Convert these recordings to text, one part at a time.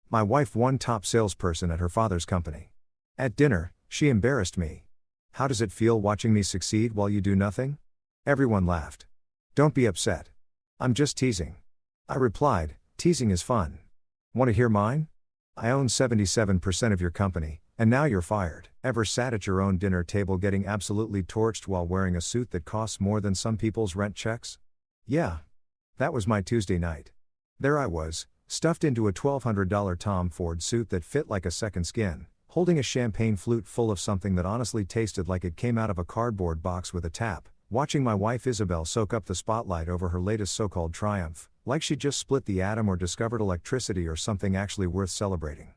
My wife won top salesperson at her father's company. At dinner, she embarrassed me. How does it feel watching me succeed while you do nothing? Everyone laughed. Don't be upset. I'm just teasing. I replied, teasing is fun. Want to hear mine? I own 77% of your company, and now you're fired. Ever sat at your own dinner table getting absolutely torched while wearing a suit that costs more than some people's rent checks? Yeah. That was my Tuesday night. There I was, stuffed into a $1,200 Tom Ford suit that fit like a second skin, holding a champagne flute full of something that honestly tasted like it came out of a cardboard box with a tap, watching my wife Isabelle soak up the spotlight over her latest so-called triumph, like she'd just split the atom or discovered electricity or something actually worth celebrating.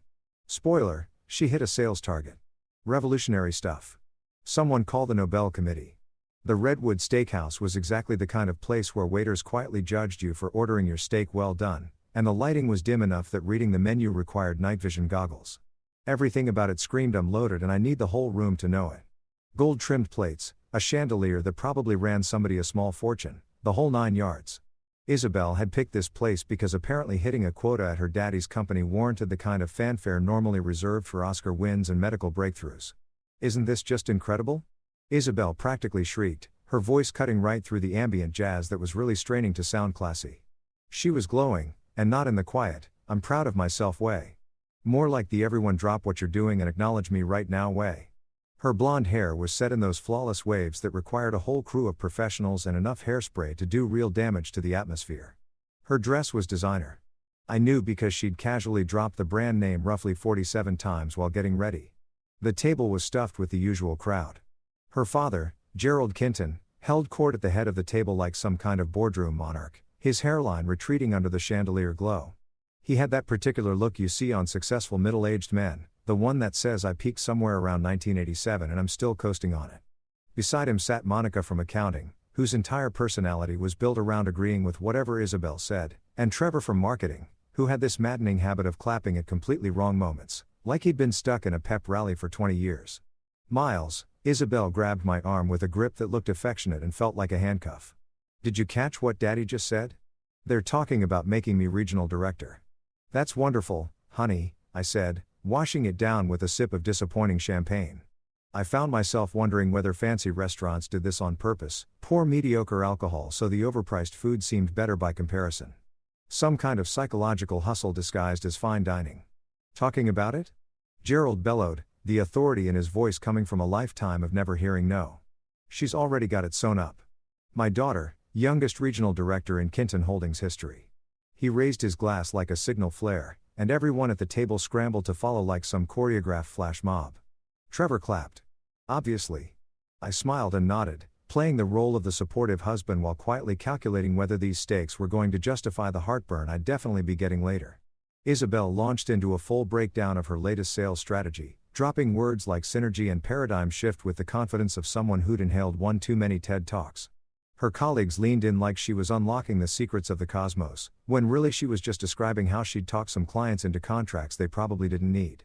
Spoiler, she hit a sales target. Revolutionary stuff. Someone call the Nobel Committee. The Redwood Steakhouse was exactly the kind of place where waiters quietly judged you for ordering your steak well done, and the lighting was dim enough that reading the menu required night vision goggles. Everything about it screamed I'm loaded and I need the whole room to know it. Gold-trimmed plates, a chandelier that probably ran somebody a small fortune, the whole 9 yards. Isabelle had picked this place because apparently hitting a quota at her daddy's company warranted the kind of fanfare normally reserved for Oscar wins and medical breakthroughs. Isn't this just incredible? Isabelle practically shrieked, her voice cutting right through the ambient jazz that was really straining to sound classy. She was glowing, and not in the quiet, I'm proud of myself way. More like the everyone drop what you're doing and acknowledge me right now way. Her blonde hair was set in those flawless waves that required a whole crew of professionals and enough hairspray to do real damage to the atmosphere. Her dress was designer. I knew because she'd casually dropped the brand name roughly 47 times while getting ready. The table was stuffed with the usual crowd. Her father, Gerald Kinton, held court at the head of the table like some kind of boardroom monarch, his hairline retreating under the chandelier glow. He had that particular look you see on successful middle-aged men, the one that says I peaked somewhere around 1987 and I'm still coasting on it. Beside him sat Monica from accounting, whose entire personality was built around agreeing with whatever Isabelle said, and Trevor from marketing, who had this maddening habit of clapping at completely wrong moments, like he'd been stuck in a pep rally for 20 years. Miles, Isabelle grabbed my arm with a grip that looked affectionate and felt like a handcuff. Did you catch what Daddy just said? They're talking about making me regional director. That's wonderful, honey, I said, washing it down with a sip of disappointing champagne. I found myself wondering whether fancy restaurants did this on purpose, pour mediocre alcohol so the overpriced food seemed better by comparison. Some kind of psychological hustle disguised as fine dining. Talking about it? Gerald bellowed, the authority in his voice coming from a lifetime of never hearing no. She's already got it sewn up. My daughter, youngest regional director in Kinton Holdings history. He raised his glass like a signal flare, and everyone at the table scrambled to follow like some choreographed flash mob. Trevor clapped. Obviously. I smiled and nodded, playing the role of the supportive husband while quietly calculating whether these steaks were going to justify the heartburn I'd definitely be getting later. Isabelle launched into a full breakdown of her latest sales strategy, dropping words like synergy and paradigm shift with the confidence of someone who'd inhaled one too many TED Talks. Her colleagues leaned in like she was unlocking the secrets of the cosmos, when really she was just describing how she'd talked some clients into contracts they probably didn't need.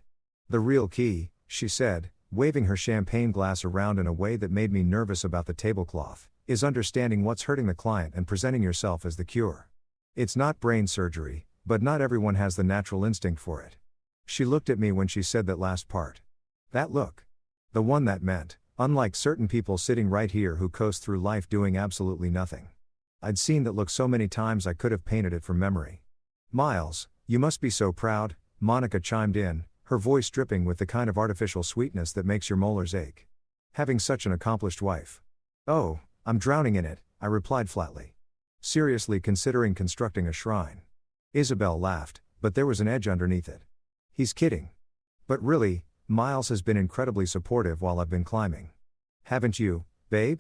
The real key, she said, waving her champagne glass around in a way that made me nervous about the tablecloth, is understanding what's hurting the client and presenting yourself as the cure. It's not brain surgery, but not everyone has the natural instinct for it. She looked at me when she said that last part. That look. The one that meant, unlike certain people sitting right here who coast through life doing absolutely nothing. I'd seen that look so many times I could have painted it from memory. Miles, you must be so proud, Monica chimed in, her voice dripping with the kind of artificial sweetness that makes your molars ache. Having such an accomplished wife. Oh, I'm drowning in it, I replied flatly. Seriously considering constructing a shrine. Isabelle laughed, but there was an edge underneath it. He's kidding. But really, Miles has been incredibly supportive while I've been climbing. Haven't you, babe?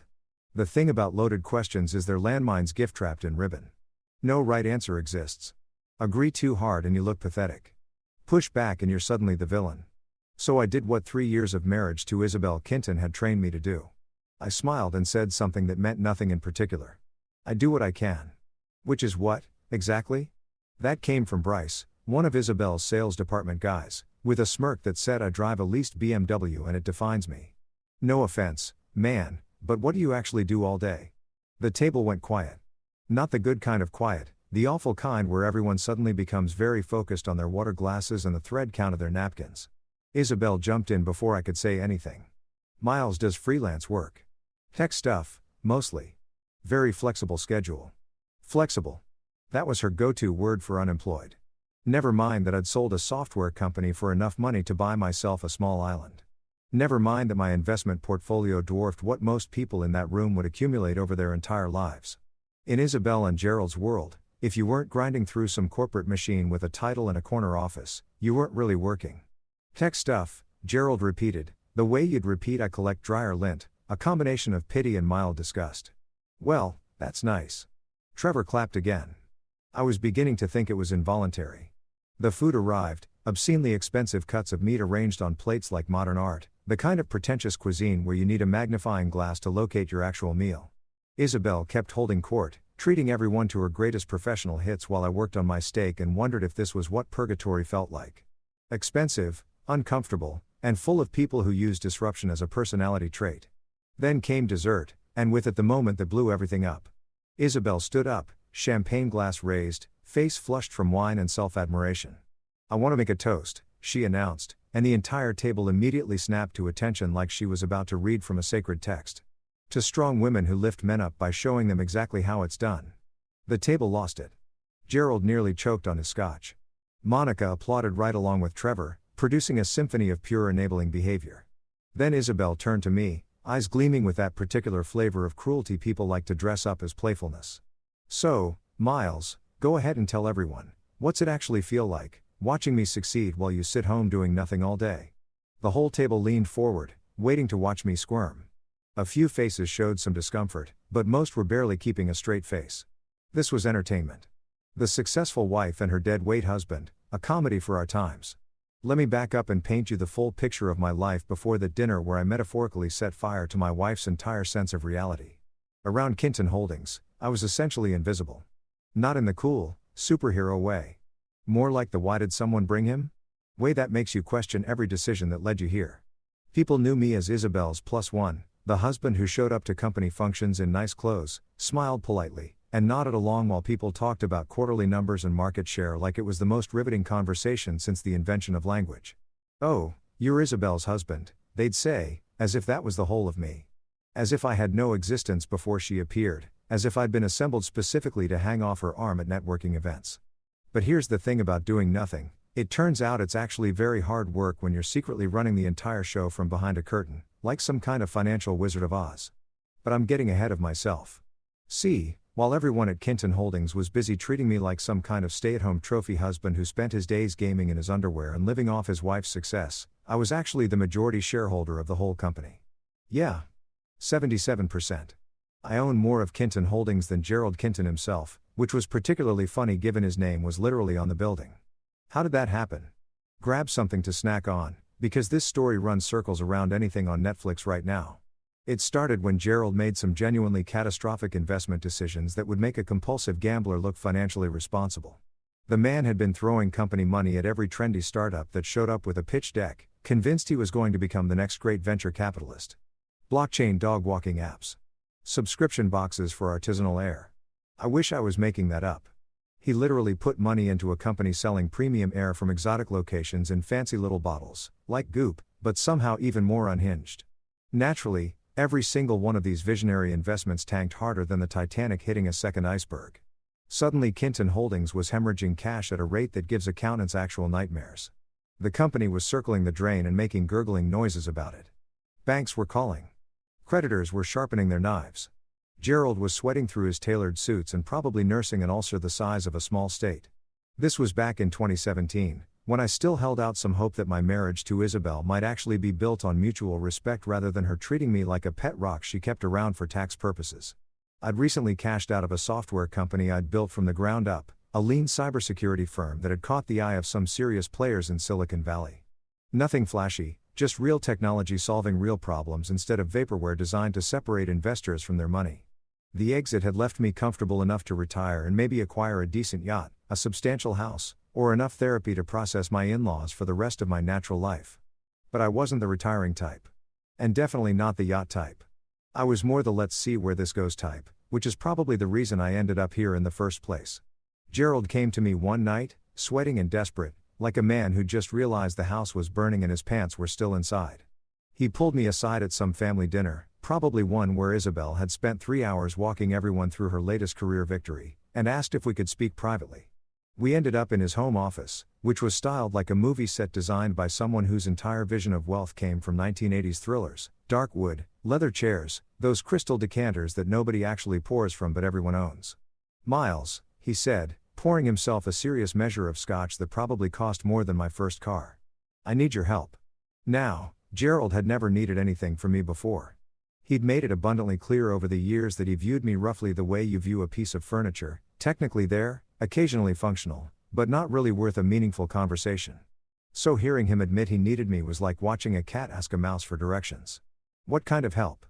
The thing about loaded questions is they're landmines gift-wrapped in ribbon. No right answer exists. Agree too hard and you look pathetic. Push back and you're suddenly the villain. So I did what 3 years of marriage to Isabelle Kinton had trained me to do. I smiled and said something that meant nothing in particular. I do what I can. Which is what, exactly? That came from Bryce, one of Isabelle's sales department guys, with a smirk that said I drive a leased BMW and it defines me. No offense, man, but what do you actually do all day? The table went quiet. Not the good kind of quiet, The awful kind where everyone suddenly becomes very focused on their water glasses and the thread count of their napkins. Isabelle jumped in before I could say anything. Miles does freelance work. Tech stuff, mostly. Very flexible schedule. Flexible. That was her go-to word for unemployed. Never mind that I'd sold a software company for enough money to buy myself a small island. Never mind that my investment portfolio dwarfed what most people in that room would accumulate over their entire lives. In Isabelle and Gerald's world, if you weren't grinding through some corporate machine with a title and a corner office, you weren't really working. Tech stuff, Gerald repeated, the way you'd repeat I collect dryer lint, a combination of pity and mild disgust. Well, that's nice. Trevor clapped again. I was beginning to think it was involuntary. The food arrived, obscenely expensive cuts of meat arranged on plates like modern art, the kind of pretentious cuisine where you need a magnifying glass to locate your actual meal. Isabelle kept holding court, treating everyone to her greatest professional hits while I worked on my steak and wondered if this was what purgatory felt like. Expensive, uncomfortable, and full of people who use disruption as a personality trait. Then came dessert, and with it the moment that blew everything up. Isabelle stood up, champagne glass raised, face flushed from wine and self-admiration. I want to make a toast, she announced, and the entire table immediately snapped to attention like she was about to read from a sacred text. To strong women who lift men up by showing them exactly how it's done. The table lost it. Gerald nearly choked on his scotch. Monica applauded right along with Trevor, producing a symphony of pure enabling behavior. Then Isabelle turned to me, eyes gleaming with that particular flavor of cruelty people like to dress up as playfulness. So, Miles, go ahead and tell everyone, what's it actually feel like, watching me succeed while you sit home doing nothing all day? The whole table leaned forward, waiting to watch me squirm. A few faces showed some discomfort, but most were barely keeping a straight face. This was entertainment. The Successful Wife and Her Dead-Weight Husband, a comedy for our times. Let me back up and paint you the full picture of my life before that dinner where I metaphorically set fire to my wife's entire sense of reality. Around Kinton Holdings, I was essentially invisible. Not in the cool, superhero way. More like the why did someone bring him? Way that makes you question every decision that led you here. People knew me as Isabelle's +1, the husband who showed up to company functions in nice clothes, smiled politely, and nodded along while people talked about quarterly numbers and market share like it was the most riveting conversation since the invention of language. Oh, you're Isabelle's husband, they'd say, as if that was the whole of me. As if I had no existence before she appeared, as if I'd been assembled specifically to hang off her arm at networking events. But here's the thing about doing nothing, it turns out it's actually very hard work when you're secretly running the entire show from behind a curtain, like some kind of financial Wizard of Oz. But I'm getting ahead of myself. See, while everyone at Kinton Holdings was busy treating me like some kind of stay-at-home trophy husband who spent his days gaming in his underwear and living off his wife's success, I was actually the majority shareholder of the whole company. Yeah. 77%. I own more of Kinton Holdings than Gerald Kinton himself, which was particularly funny given his name was literally on the building. How did that happen? Grab something to snack on, because this story runs circles around anything on Netflix right now. It started when Gerald made some genuinely catastrophic investment decisions that would make a compulsive gambler look financially responsible. The man had been throwing company money at every trendy startup that showed up with a pitch deck, convinced he was going to become the next great venture capitalist. Blockchain dog walking apps. Subscription boxes for artisanal air. I wish I was making that up. He literally put money into a company selling premium air from exotic locations in fancy little bottles, like Goop, but somehow even more unhinged. Naturally, every single one of these visionary investments tanked harder than the Titanic hitting a second iceberg. Suddenly Kinton Holdings was hemorrhaging cash at a rate that gives accountants actual nightmares. The company was circling the drain and making gurgling noises about it. Banks were calling. Creditors were sharpening their knives. Gerald was sweating through his tailored suits and probably nursing an ulcer the size of a small state. This was back in 2017, when I still held out some hope that my marriage to Isabelle might actually be built on mutual respect rather than her treating me like a pet rock she kept around for tax purposes. I'd recently cashed out of a software company I'd built from the ground up, a lean cybersecurity firm that had caught the eye of some serious players in Silicon Valley. Nothing flashy, just real technology solving real problems instead of vaporware designed to separate investors from their money. The exit had left me comfortable enough to retire and maybe acquire a decent yacht, a substantial house, or enough therapy to process my in-laws for the rest of my natural life. But I wasn't the retiring type. And definitely not the yacht type. I was more the let's see where this goes type, which is probably the reason I ended up here in the first place. Gerald came to me one night, sweating and desperate, like a man who just realized the house was burning and his pants were still inside. He pulled me aside at some family dinner, probably one where Isabelle had spent 3 hours walking everyone through her latest career victory, and asked if we could speak privately. We ended up in his home office, which was styled like a movie set designed by someone whose entire vision of wealth came from 1980s thrillers: dark wood, leather chairs, those crystal decanters that nobody actually pours from but everyone owns. "Miles," he said, pouring himself a serious measure of scotch that probably cost more than my first car. "I need your help." Now, Gerald had never needed anything from me before. He'd made it abundantly clear over the years that he viewed me roughly the way you view a piece of furniture, technically there, occasionally functional, but not really worth a meaningful conversation. So hearing him admit he needed me was like watching a cat ask a mouse for directions. "What kind of help?"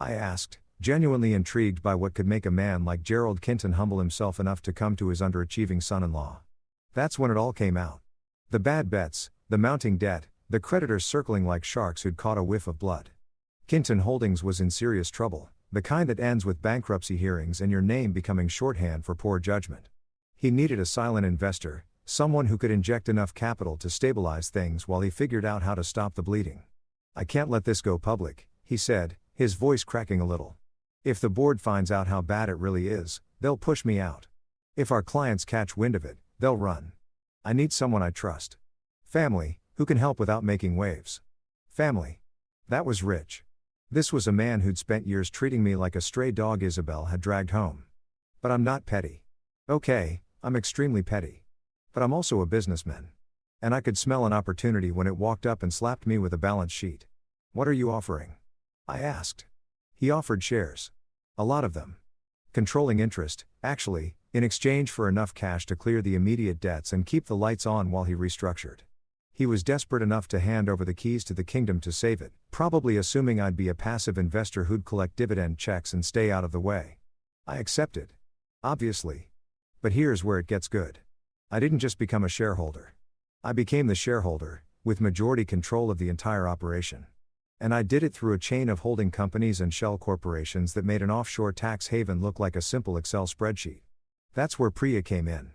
I asked, genuinely intrigued by what could make a man like Gerald Kinton humble himself enough to come to his underachieving son-in-law. That's when it all came out. The bad bets, the mounting debt, the creditors circling like sharks who'd caught a whiff of blood. Kinton Holdings was in serious trouble, the kind that ends with bankruptcy hearings and your name becoming shorthand for poor judgment. He needed a silent investor, someone who could inject enough capital to stabilize things while he figured out how to stop the bleeding. "I can't let this go public," he said, his voice cracking a little. "If the board finds out how bad it really is, they'll push me out. If our clients catch wind of it, they'll run. I need someone I trust. Family, who can help without making waves. Family." That was rich. This was a man who'd spent years treating me like a stray dog Isabelle had dragged home. But I'm not petty. Okay, I'm extremely petty. But I'm also a businessman. And I could smell an opportunity when it walked up and slapped me with a balance sheet. "What are you offering?" I asked. He offered shares. A lot of them. Controlling interest, actually, in exchange for enough cash to clear the immediate debts and keep the lights on while he restructured. He was desperate enough to hand over the keys to the kingdom to save it, probably assuming I'd be a passive investor who'd collect dividend checks and stay out of the way. I accepted. Obviously. But here's where it gets good. I didn't just become a shareholder. I became the shareholder, with majority control of the entire operation. And I did it through a chain of holding companies and shell corporations that made an offshore tax haven look like a simple Excel spreadsheet. That's where Priya came in.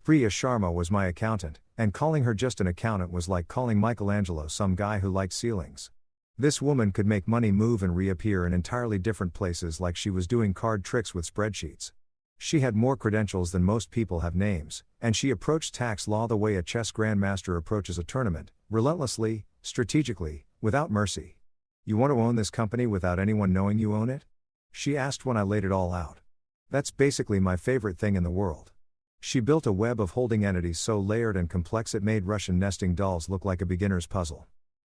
Priya Sharma was my accountant, and calling her just an accountant was like calling Michelangelo some guy who liked ceilings. This woman could make money move and reappear in entirely different places like she was doing card tricks with spreadsheets. She had more credentials than most people have names, and she approached tax law the way a chess grandmaster approaches a tournament, relentlessly, strategically, without mercy. "You want to own this company without anyone knowing you own it?" she asked when I laid it all out. That's basically my favorite thing in the world. She built a web of holding entities so layered and complex it made Russian nesting dolls look like a beginner's puzzle.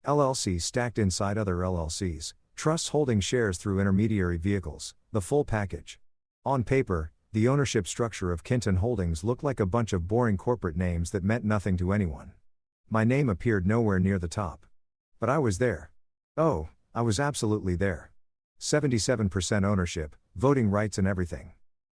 LLCs stacked inside other LLCs, trusts holding shares through intermediary vehicles, the full package. On paper, the ownership structure of Kinton Holdings looked like a bunch of boring corporate names that meant nothing to anyone. My name appeared nowhere near the top. But I was there. Oh, I was absolutely there. 77% ownership, voting rights and everything.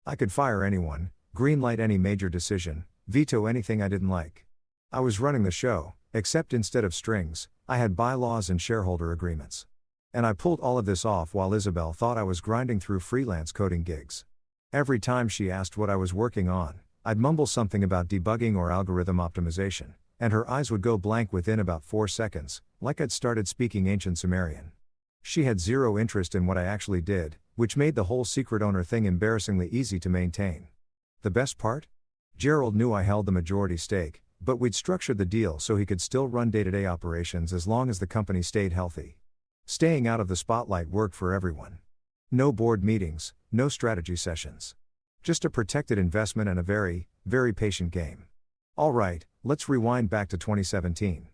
I could fire anyone, greenlight any major decision, veto anything I didn't like. I was running the show, except instead of strings, I had bylaws and shareholder agreements. And I pulled all of this off while Isabelle thought I was grinding through freelance coding gigs. Every time she asked what I was working on, I'd mumble something about debugging or algorithm optimization, and her eyes would go blank within about 4 seconds, like I'd started speaking ancient Sumerian. She had zero interest in what I actually did, which made the whole secret owner thing embarrassingly easy to maintain. The best part? Gerald knew I held the majority stake, but we'd structured the deal so he could still run day-to-day operations as long as the company stayed healthy. Staying out of the spotlight worked for everyone. No board meetings, no strategy sessions. Just a protected investment and a very, very patient game. All right, let's rewind back to 2017.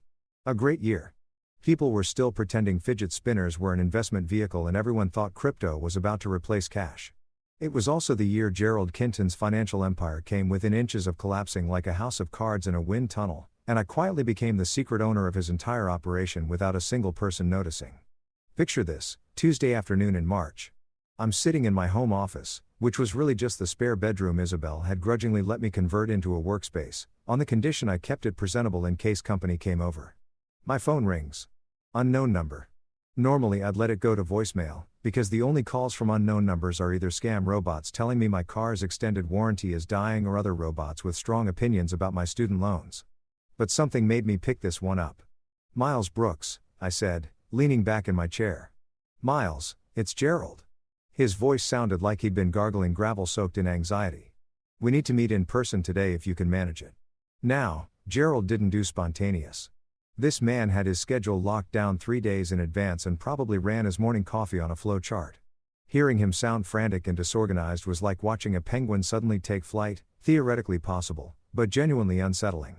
A great year. People were still pretending fidget spinners were an investment vehicle and everyone thought crypto was about to replace cash. It was also the year Gerald Kinton's financial empire came within inches of collapsing like a house of cards in a wind tunnel, and I quietly became the secret owner of his entire operation without a single person noticing. Picture this, Tuesday afternoon in March. I'm sitting in my home office, which was really just the spare bedroom Isabelle had grudgingly let me convert into a workspace, on the condition I kept it presentable in case company came over. My phone rings. Unknown number. Normally I'd let it go to voicemail, Because the only calls from unknown numbers are either scam robots telling me my car's extended warranty is dying or other robots with strong opinions about my student loans. But something made me pick this one up. Miles Brooks, I said, leaning back in my chair. Miles, it's Gerald. His voice sounded like he'd been gargling gravel soaked in anxiety. We need to meet in person today if you can manage it. Now, Gerald didn't do spontaneous. This man had his schedule locked down 3 days in advance and probably ran his morning coffee on a flow chart. Hearing him sound frantic and disorganized was like watching a penguin suddenly take flight, theoretically possible, but genuinely unsettling.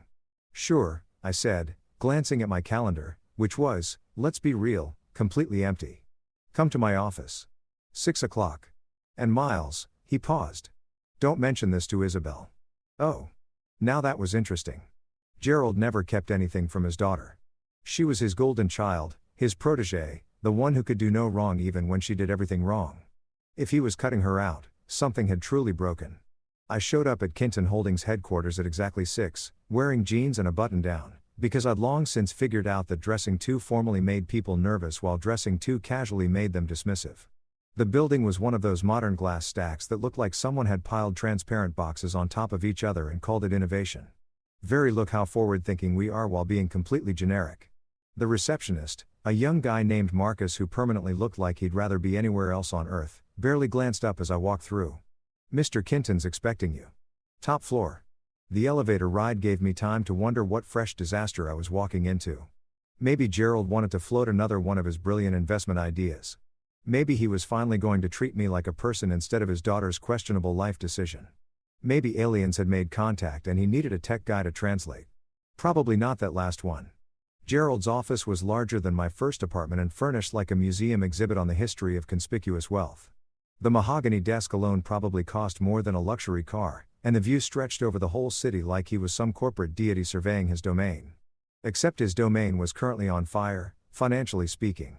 Sure, I said, glancing at my calendar, which was, let's be real, completely empty. Come to my office. 6 o'clock. And Miles, he paused. Don't mention this to Isabelle. Oh. Now that was interesting. Gerald never kept anything from his daughter. She was his golden child, his protégé, the one who could do no wrong even when she did everything wrong. If he was cutting her out, something had truly broken. I showed up at Kinton Holdings headquarters at exactly 6, wearing jeans and a button-down, because I'd long since figured out that dressing too formally made people nervous while dressing too casually made them dismissive. The building was one of those modern glass stacks that looked like someone had piled transparent boxes on top of each other and called it innovation. Very look how forward-thinking we are while being completely generic. The receptionist, a young guy named Marcus who permanently looked like he'd rather be anywhere else on earth, barely glanced up as I walked through. Mr. Kinton's expecting you. Top floor. The elevator ride gave me time to wonder what fresh disaster I was walking into. Maybe Gerald wanted to float another one of his brilliant investment ideas. Maybe he was finally going to treat me like a person instead of his daughter's questionable life decision. Maybe aliens had made contact and he needed a tech guy to translate. Probably not that last one. Gerald's office was larger than my first apartment and furnished like a museum exhibit on the history of conspicuous wealth. The mahogany desk alone probably cost more than a luxury car, and the view stretched over the whole city like he was some corporate deity surveying his domain. Except his domain was currently on fire, financially speaking.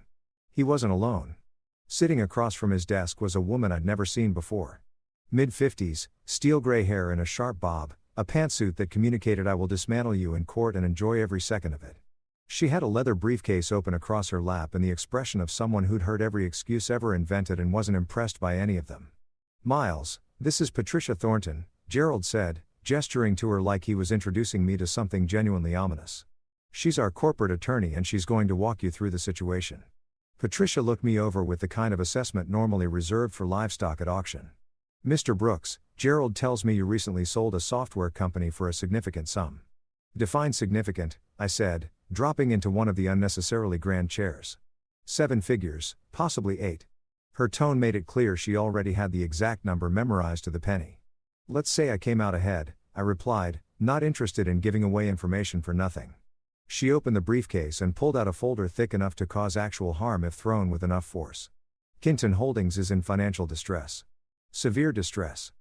He wasn't alone. Sitting across from his desk was a woman I'd never seen before. Mid-50s, steel gray hair and a sharp bob, a pantsuit that communicated I will dismantle you in court and enjoy every second of it. She had a leather briefcase open across her lap and the expression of someone who'd heard every excuse ever invented and wasn't impressed by any of them. Miles, this is Patricia Thornton, Gerald said, gesturing to her like he was introducing me to something genuinely ominous. She's our corporate attorney and she's going to walk you through the situation. Patricia looked me over with the kind of assessment normally reserved for livestock at auction. Mr. Brooks, Gerald tells me you recently sold a software company for a significant sum. Define significant, I said, dropping into one of the unnecessarily grand chairs. 7 figures, possibly 8. Her tone made it clear she already had the exact number memorized to the penny. Let's say I came out ahead, I replied, not interested in giving away information for nothing. She opened the briefcase and pulled out a folder thick enough to cause actual harm if thrown with enough force. Kinton Holdings is in financial distress. Severe distress.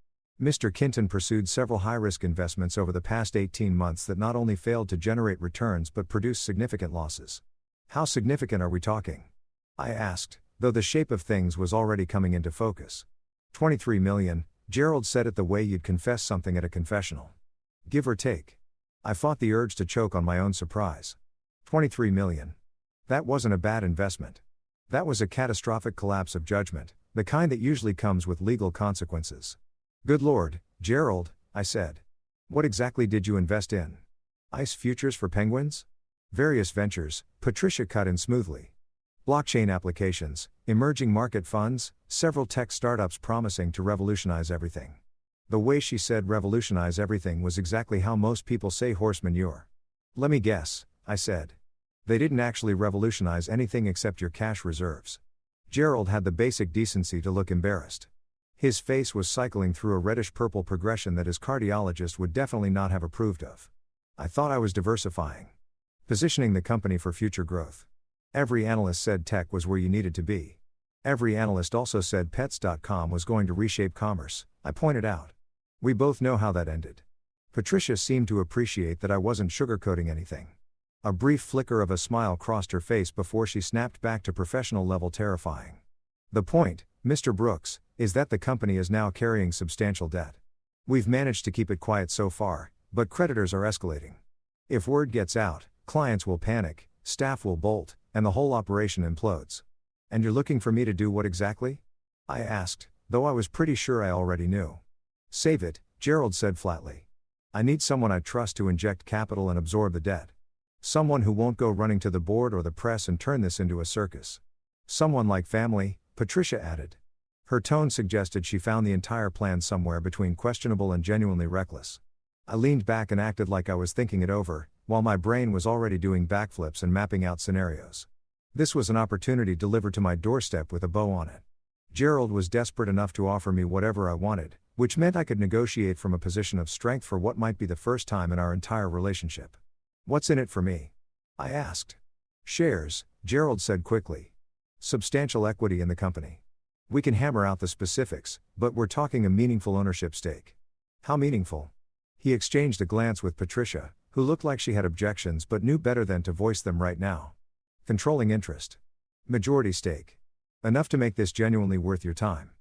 Mr. Kinton pursued several high-risk investments over the past 18 months that not only failed to generate returns but produced significant losses. How significant are we talking? I asked, though the shape of things was already coming into focus. 23 million, Gerald said it the way you'd confess something at a confessional. Give or take. I fought the urge to choke on my own surprise. 23 million. That wasn't a bad investment. That was a catastrophic collapse of judgment, the kind that usually comes with legal consequences. Good Lord, Gerald, I said. What exactly did you invest in? ICE futures for penguins? Various ventures, Patricia cut in smoothly. Blockchain applications, emerging market funds, several tech startups promising to revolutionize everything. The way she said revolutionize everything was exactly how most people say horse manure. Let me guess, I said. They didn't actually revolutionize anything except your cash reserves. Gerald had the basic decency to look embarrassed. His face was cycling through a reddish-purple progression that his cardiologist would definitely not have approved of. I thought I was diversifying. Positioning the company for future growth. Every analyst said tech was where you needed to be. Every analyst also said Pets.com was going to reshape commerce, I pointed out. We both know how that ended. Patricia seemed to appreciate that I wasn't sugarcoating anything. A brief flicker of a smile crossed her face before she snapped back to professional level terrifying. The point, Mr. Brooks, is that the company is now carrying substantial debt. We've managed to keep it quiet so far, but creditors are escalating. If word gets out, clients will panic, staff will bolt, and the whole operation implodes. And you're looking for me to do what exactly? I asked, though I was pretty sure I already knew. Save it, Gerald said flatly. I need someone I trust to inject capital and absorb the debt. Someone who won't go running to the board or the press and turn this into a circus. Someone like family, Patricia added. Her tone suggested she found the entire plan somewhere between questionable and genuinely reckless. I leaned back and acted like I was thinking it over, while my brain was already doing backflips and mapping out scenarios. This was an opportunity delivered to my doorstep with a bow on it. Gerald was desperate enough to offer me whatever I wanted, which meant I could negotiate from a position of strength for what might be the first time in our entire relationship. What's in it for me? I asked. Shares, Gerald said quickly. Substantial equity in the company. We can hammer out the specifics, but we're talking a meaningful ownership stake. How meaningful? He exchanged a glance with Patricia, who looked like she had objections but knew better than to voice them right now. Controlling interest. Majority stake. Enough to make this genuinely worth your time.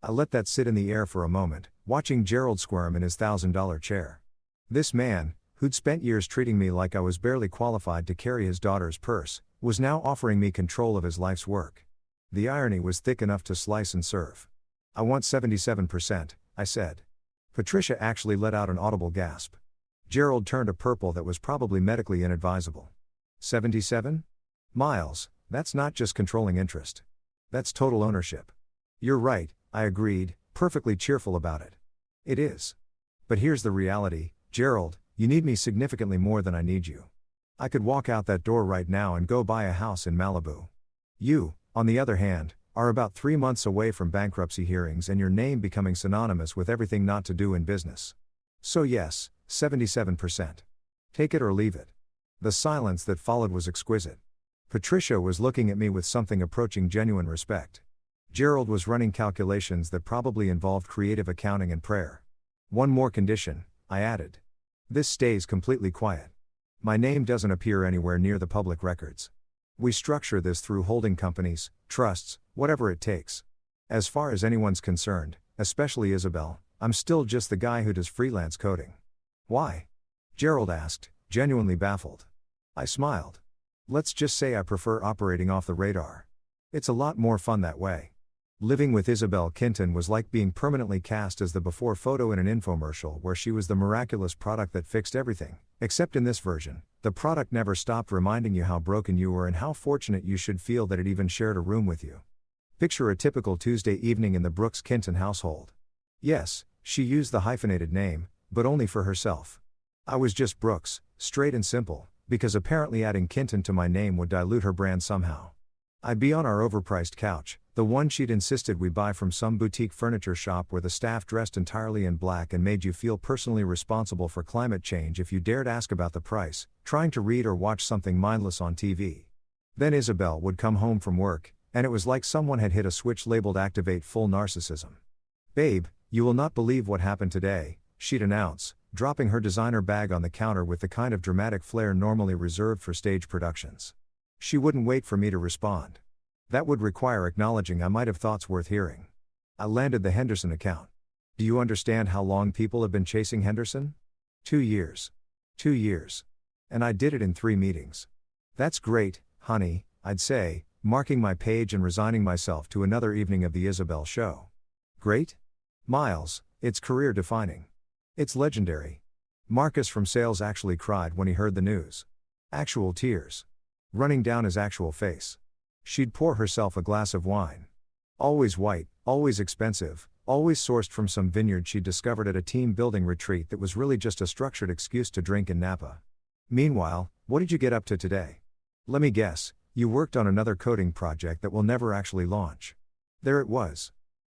I let that sit in the air for a moment, watching Gerald squirm in his $1,000 chair. This man, who'd spent years treating me like I was barely qualified to carry his daughter's purse, was now offering me control of his life's work. The irony was thick enough to slice and serve. I want 77%, I said. Patricia actually let out an audible gasp. Gerald turned a purple that was probably medically inadvisable. 77? Miles, that's not just controlling interest. That's total ownership. You're right, I agreed, perfectly cheerful about it. It is. But here's the reality, Gerald, you need me significantly more than I need you. I could walk out that door right now and go buy a house in Malibu. You, on the other hand, are about 3 months away from bankruptcy hearings and your name becoming synonymous with everything not to do in business. So yes, 77%. Take it or leave it. The silence that followed was exquisite. Patricia was looking at me with something approaching genuine respect. Gerald was running calculations that probably involved creative accounting and prayer. One more condition, I added. This stays completely quiet. My name doesn't appear anywhere near the public records. We structure this through holding companies, trusts, whatever it takes. As far as anyone's concerned, especially Isabelle, I'm still just the guy who does freelance coding. Why? Gerald asked, genuinely baffled. I smiled. Let's just say I prefer operating off the radar. It's a lot more fun that way. Living with Isabelle Kinton was like being permanently cast as the before photo in an infomercial where she was the miraculous product that fixed everything, except in this version, the product never stopped reminding you how broken you were and how fortunate you should feel that it even shared a room with you. Picture a typical Tuesday evening in the Brooks Kinton household. Yes, she used the hyphenated name, but only for herself. I was just Brooks, straight and simple, because apparently adding Kinton to my name would dilute her brand somehow. I'd be on our overpriced couch, the one she'd insisted we buy from some boutique furniture shop where the staff dressed entirely in black and made you feel personally responsible for climate change if you dared ask about the price, trying to read or watch something mindless on TV. Then Isabelle would come home from work, and it was like someone had hit a switch labeled Activate Full Narcissism. Babe, you will not believe what happened today, she'd announce, dropping her designer bag on the counter with the kind of dramatic flair normally reserved for stage productions. She wouldn't wait for me to respond. That would require acknowledging I might have thoughts worth hearing. I landed the Henderson account. Do you understand how long people have been chasing Henderson? 2 years. 2 years. And I did it in 3 meetings. That's great, honey, I'd say, marking my page and resigning myself to another evening of the Isabelle show. Great? Miles, it's career defining. It's legendary. Marcus from sales actually cried when he heard the news. Actual tears. Running down his actual face. She'd pour herself a glass of wine. Always white, always expensive, always sourced from some vineyard she'd discovered at a team building retreat that was really just a structured excuse to drink in Napa. Meanwhile, what did you get up to today? Let me guess, you worked on another coding project that will never actually launch. There it was.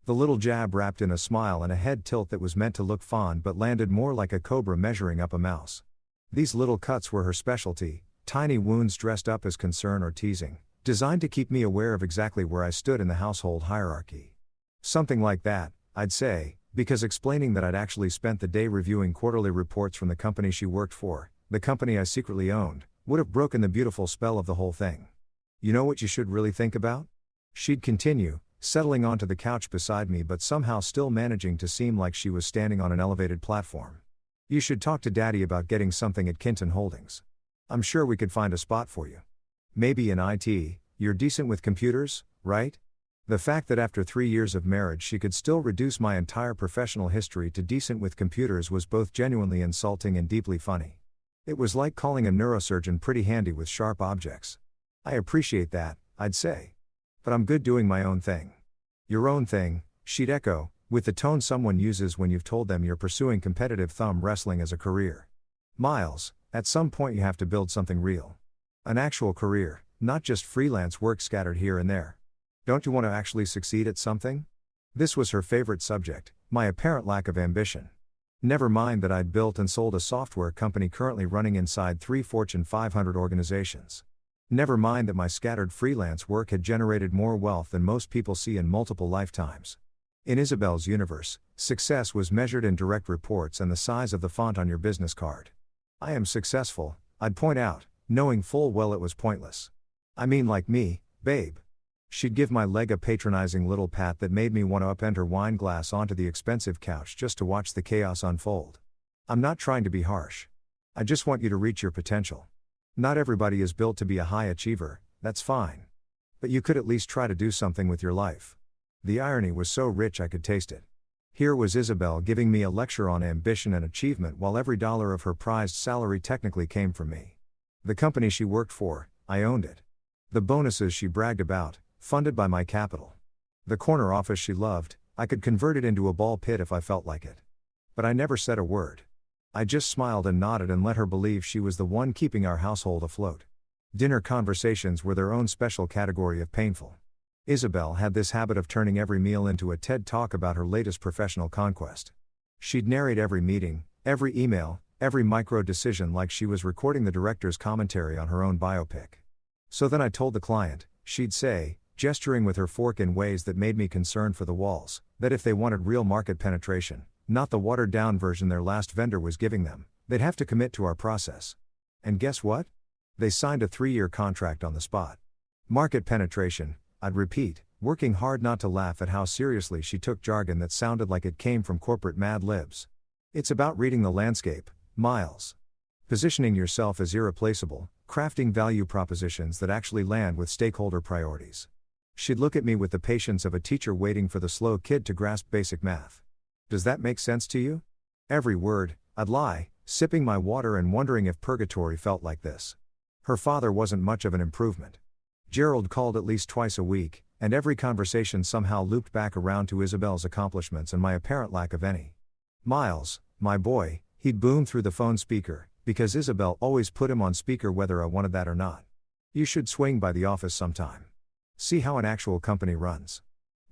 The little jab wrapped in a smile and a head tilt that was meant to look fond but landed more like a cobra measuring up a mouse. These little cuts were her specialty, tiny wounds dressed up as concern or teasing, designed to keep me aware of exactly where I stood in the household hierarchy. Something like that, I'd say, because explaining that I'd actually spent the day reviewing quarterly reports from the company she worked for, the company I secretly owned, would have broken the beautiful spell of the whole thing. You know what you should really think about? She'd continue, settling onto the couch beside me but somehow still managing to seem like she was standing on an elevated platform. You should talk to Daddy about getting something at Kinton Holdings. I'm sure we could find a spot for you. Maybe in IT, you're decent with computers, right? The fact that after 3 years of marriage she could still reduce my entire professional history to decent with computers was both genuinely insulting and deeply funny. It was like calling a neurosurgeon pretty handy with sharp objects. I appreciate that, I'd say. But I'm good doing my own thing. Your own thing, she'd echo, with the tone someone uses when you've told them you're pursuing competitive thumb wrestling as a career. Miles, at some point you have to build something real. An actual career, not just freelance work scattered here and there. Don't you want to actually succeed at something? This was her favorite subject, my apparent lack of ambition. Never mind that I'd built and sold a software company currently running inside 3 Fortune 500 organizations. Never mind that my scattered freelance work had generated more wealth than most people see in multiple lifetimes. In Isabelle's universe, success was measured in direct reports and the size of the font on your business card. I am successful, I'd point out, knowing full well it was pointless. I mean, like me, babe. She'd give my leg a patronizing little pat that made me want to upend her wine glass onto the expensive couch just to watch the chaos unfold. I'm not trying to be harsh. I just want you to reach your potential. Not everybody is built to be a high achiever, that's fine. But you could at least try to do something with your life. The irony was so rich I could taste it. Here was Isabelle giving me a lecture on ambition and achievement while every dollar of her prized salary technically came from me. The company she worked for, I owned it. The bonuses she bragged about, funded by my capital. The corner office she loved, I could convert it into a ball pit if I felt like it. But I never said a word. I just smiled and nodded and let her believe she was the one keeping our household afloat. Dinner conversations were their own special category of painful. Isabelle had this habit of turning every meal into a TED talk about her latest professional conquest. She'd narrate every meeting, every email, every micro decision like she was recording the director's commentary on her own biopic. So then I told the client, she'd say, gesturing with her fork in ways that made me concerned for the walls, that if they wanted real market penetration, not the watered-down version their last vendor was giving them, they'd have to commit to our process. And guess what? They signed a 3-year contract on the spot. Market penetration, I'd repeat, working hard not to laugh at how seriously she took jargon that sounded like it came from corporate Mad Libs. It's about reading the landscape, Miles. Positioning yourself as irreplaceable, crafting value propositions that actually land with stakeholder priorities. She'd look at me with the patience of a teacher waiting for the slow kid to grasp basic math. Does that make sense to you? Every word, I'd lie, sipping my water and wondering if purgatory felt like this. Her father wasn't much of an improvement. Gerald called at least twice a week, and every conversation somehow looped back around to Isabelle's accomplishments and my apparent lack of any. Miles, my boy, he'd boom through the phone speaker, because Isabelle always put him on speaker whether I wanted that or not. You should swing by the office sometime. See how an actual company runs.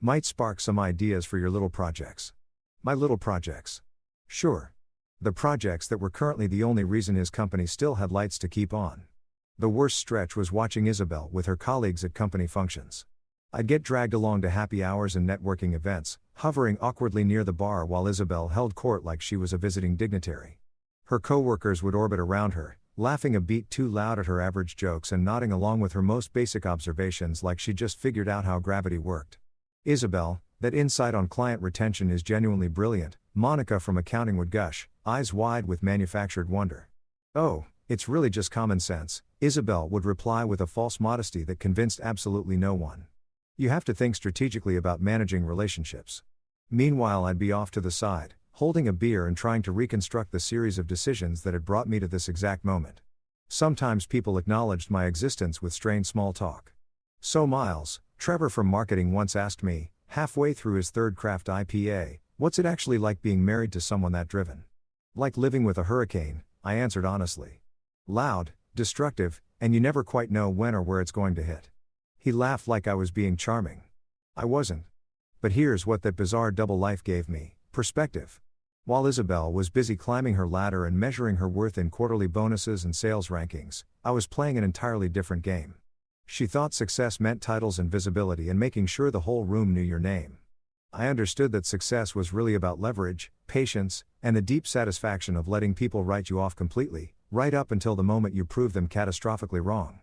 Might spark some ideas for your little projects. My little projects. Sure. The projects that were currently the only reason his company still had lights to keep on. The worst stretch was watching Isabelle with her colleagues at company functions. I'd get dragged along to happy hours and networking events, hovering awkwardly near the bar while Isabelle held court like she was a visiting dignitary. Her co-workers would orbit around her, laughing a beat too loud at her average jokes and nodding along with her most basic observations like she'd just figured out how gravity worked. Isabelle, that insight on client retention is genuinely brilliant, Monica from accounting would gush, eyes wide with manufactured wonder. Oh, it's really just common sense, Isabelle would reply with a false modesty that convinced absolutely no one. You have to think strategically about managing relationships. Meanwhile, I'd be off to the side, holding a beer and trying to reconstruct the series of decisions that had brought me to this exact moment. Sometimes people acknowledged my existence with strained small talk. So Miles, Trevor from marketing once asked me, halfway through his third craft IPA, what's it actually like being married to someone that driven? Like living with a hurricane, I answered honestly. Loud, destructive, and you never quite know when or where it's going to hit. He laughed like I was being charming. I wasn't. But here's what that bizarre double life gave me, perspective. While Isabelle was busy climbing her ladder and measuring her worth in quarterly bonuses and sales rankings, I was playing an entirely different game. She thought success meant titles and visibility and making sure the whole room knew your name. I understood that success was really about leverage, patience, and the deep satisfaction of letting people write you off completely, right up until the moment you prove them catastrophically wrong.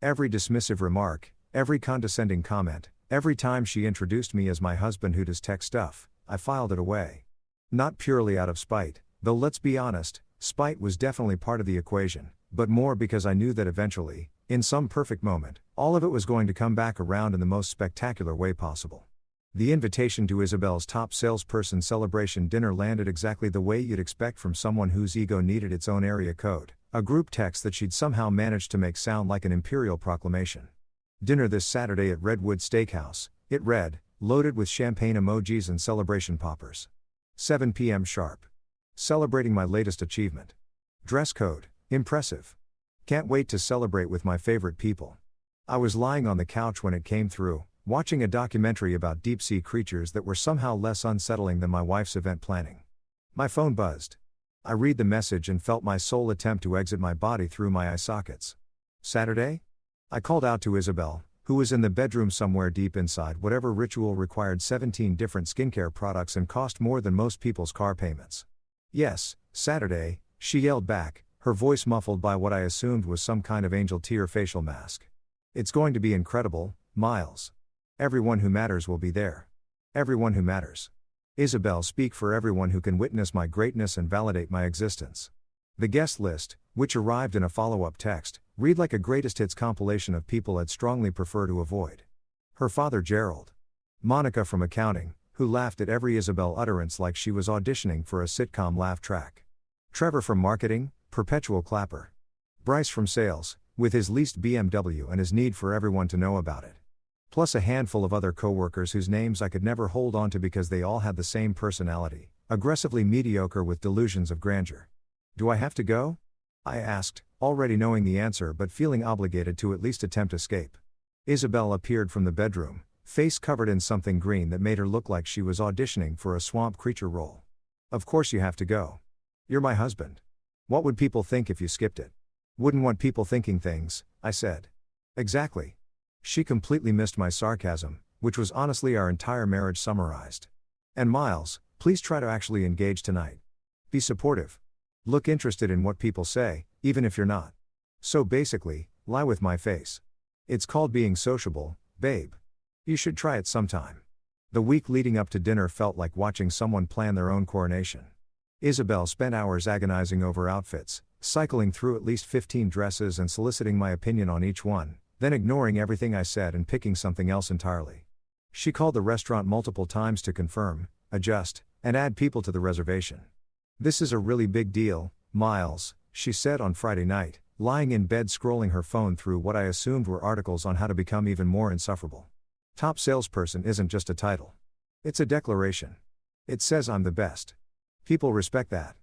Every dismissive remark, every condescending comment, every time she introduced me as my husband who does tech stuff, I filed it away. Not purely out of spite, though let's be honest, spite was definitely part of the equation, but more because I knew that eventually, In some perfect moment, all of it was going to come back around in the most spectacular way possible. The invitation to Isabelle's top salesperson celebration dinner landed exactly the way you'd expect from someone whose ego needed its own area code, a group text that she'd somehow managed to make sound like an imperial proclamation. Dinner this Saturday at Redwood Steakhouse, it read, loaded with champagne emojis and celebration poppers. 7 p.m. sharp. Celebrating my latest achievement. Dress code, impressive. Can't wait to celebrate with my favorite people. I was lying on the couch when it came through, watching a documentary about deep-sea creatures that were somehow less unsettling than my wife's event planning. My phone buzzed. I read the message and felt my soul attempt to exit my body through my eye sockets. Saturday? I called out to Isabelle, who was in the bedroom somewhere deep inside whatever ritual required 17 different skincare products and cost more than most people's car payments. Yes, Saturday, she yelled back, her voice muffled by what I assumed was some kind of angel tear facial mask. It's going to be incredible, Miles. Everyone who matters will be there. Everyone who matters. Isabelle, speak for everyone who can witness my greatness and validate my existence. The guest list, which arrived in a follow-up text, read like a greatest hits compilation of people I'd strongly prefer to avoid. Her father Gerald. Monica from accounting, who laughed at every Isabelle utterance like she was auditioning for a sitcom laugh track. Trevor from marketing, perpetual clapper. Bryce from sales, with his leased BMW and his need for everyone to know about it. Plus a handful of other coworkers whose names I could never hold on to because they all had the same personality, aggressively mediocre with delusions of grandeur. Do I have to go? I asked, already knowing the answer but feeling obligated to at least attempt escape. Isabelle appeared from the bedroom, face covered in something green that made her look like she was auditioning for a swamp creature role. Of course you have to go. You're my husband. What would people think if you skipped it? Wouldn't want people thinking things, I said. Exactly. She completely missed my sarcasm, which was honestly our entire marriage summarized. And Miles, please try to actually engage tonight. Be supportive. Look interested in what people say, even if you're not. So basically, lie with my face. It's called being sociable, babe. You should try it sometime. The week leading up to dinner felt like watching someone plan their own coronation. Isabelle spent hours agonizing over outfits, cycling through at least 15 dresses and soliciting my opinion on each one, then ignoring everything I said and picking something else entirely. She called the restaurant multiple times to confirm, adjust, and add people to the reservation. This is a really big deal, Miles, she said on Friday night, lying in bed scrolling her phone through what I assumed were articles on how to become even more insufferable. Top salesperson isn't just a title. It's a declaration. It says I'm the best. People respect that.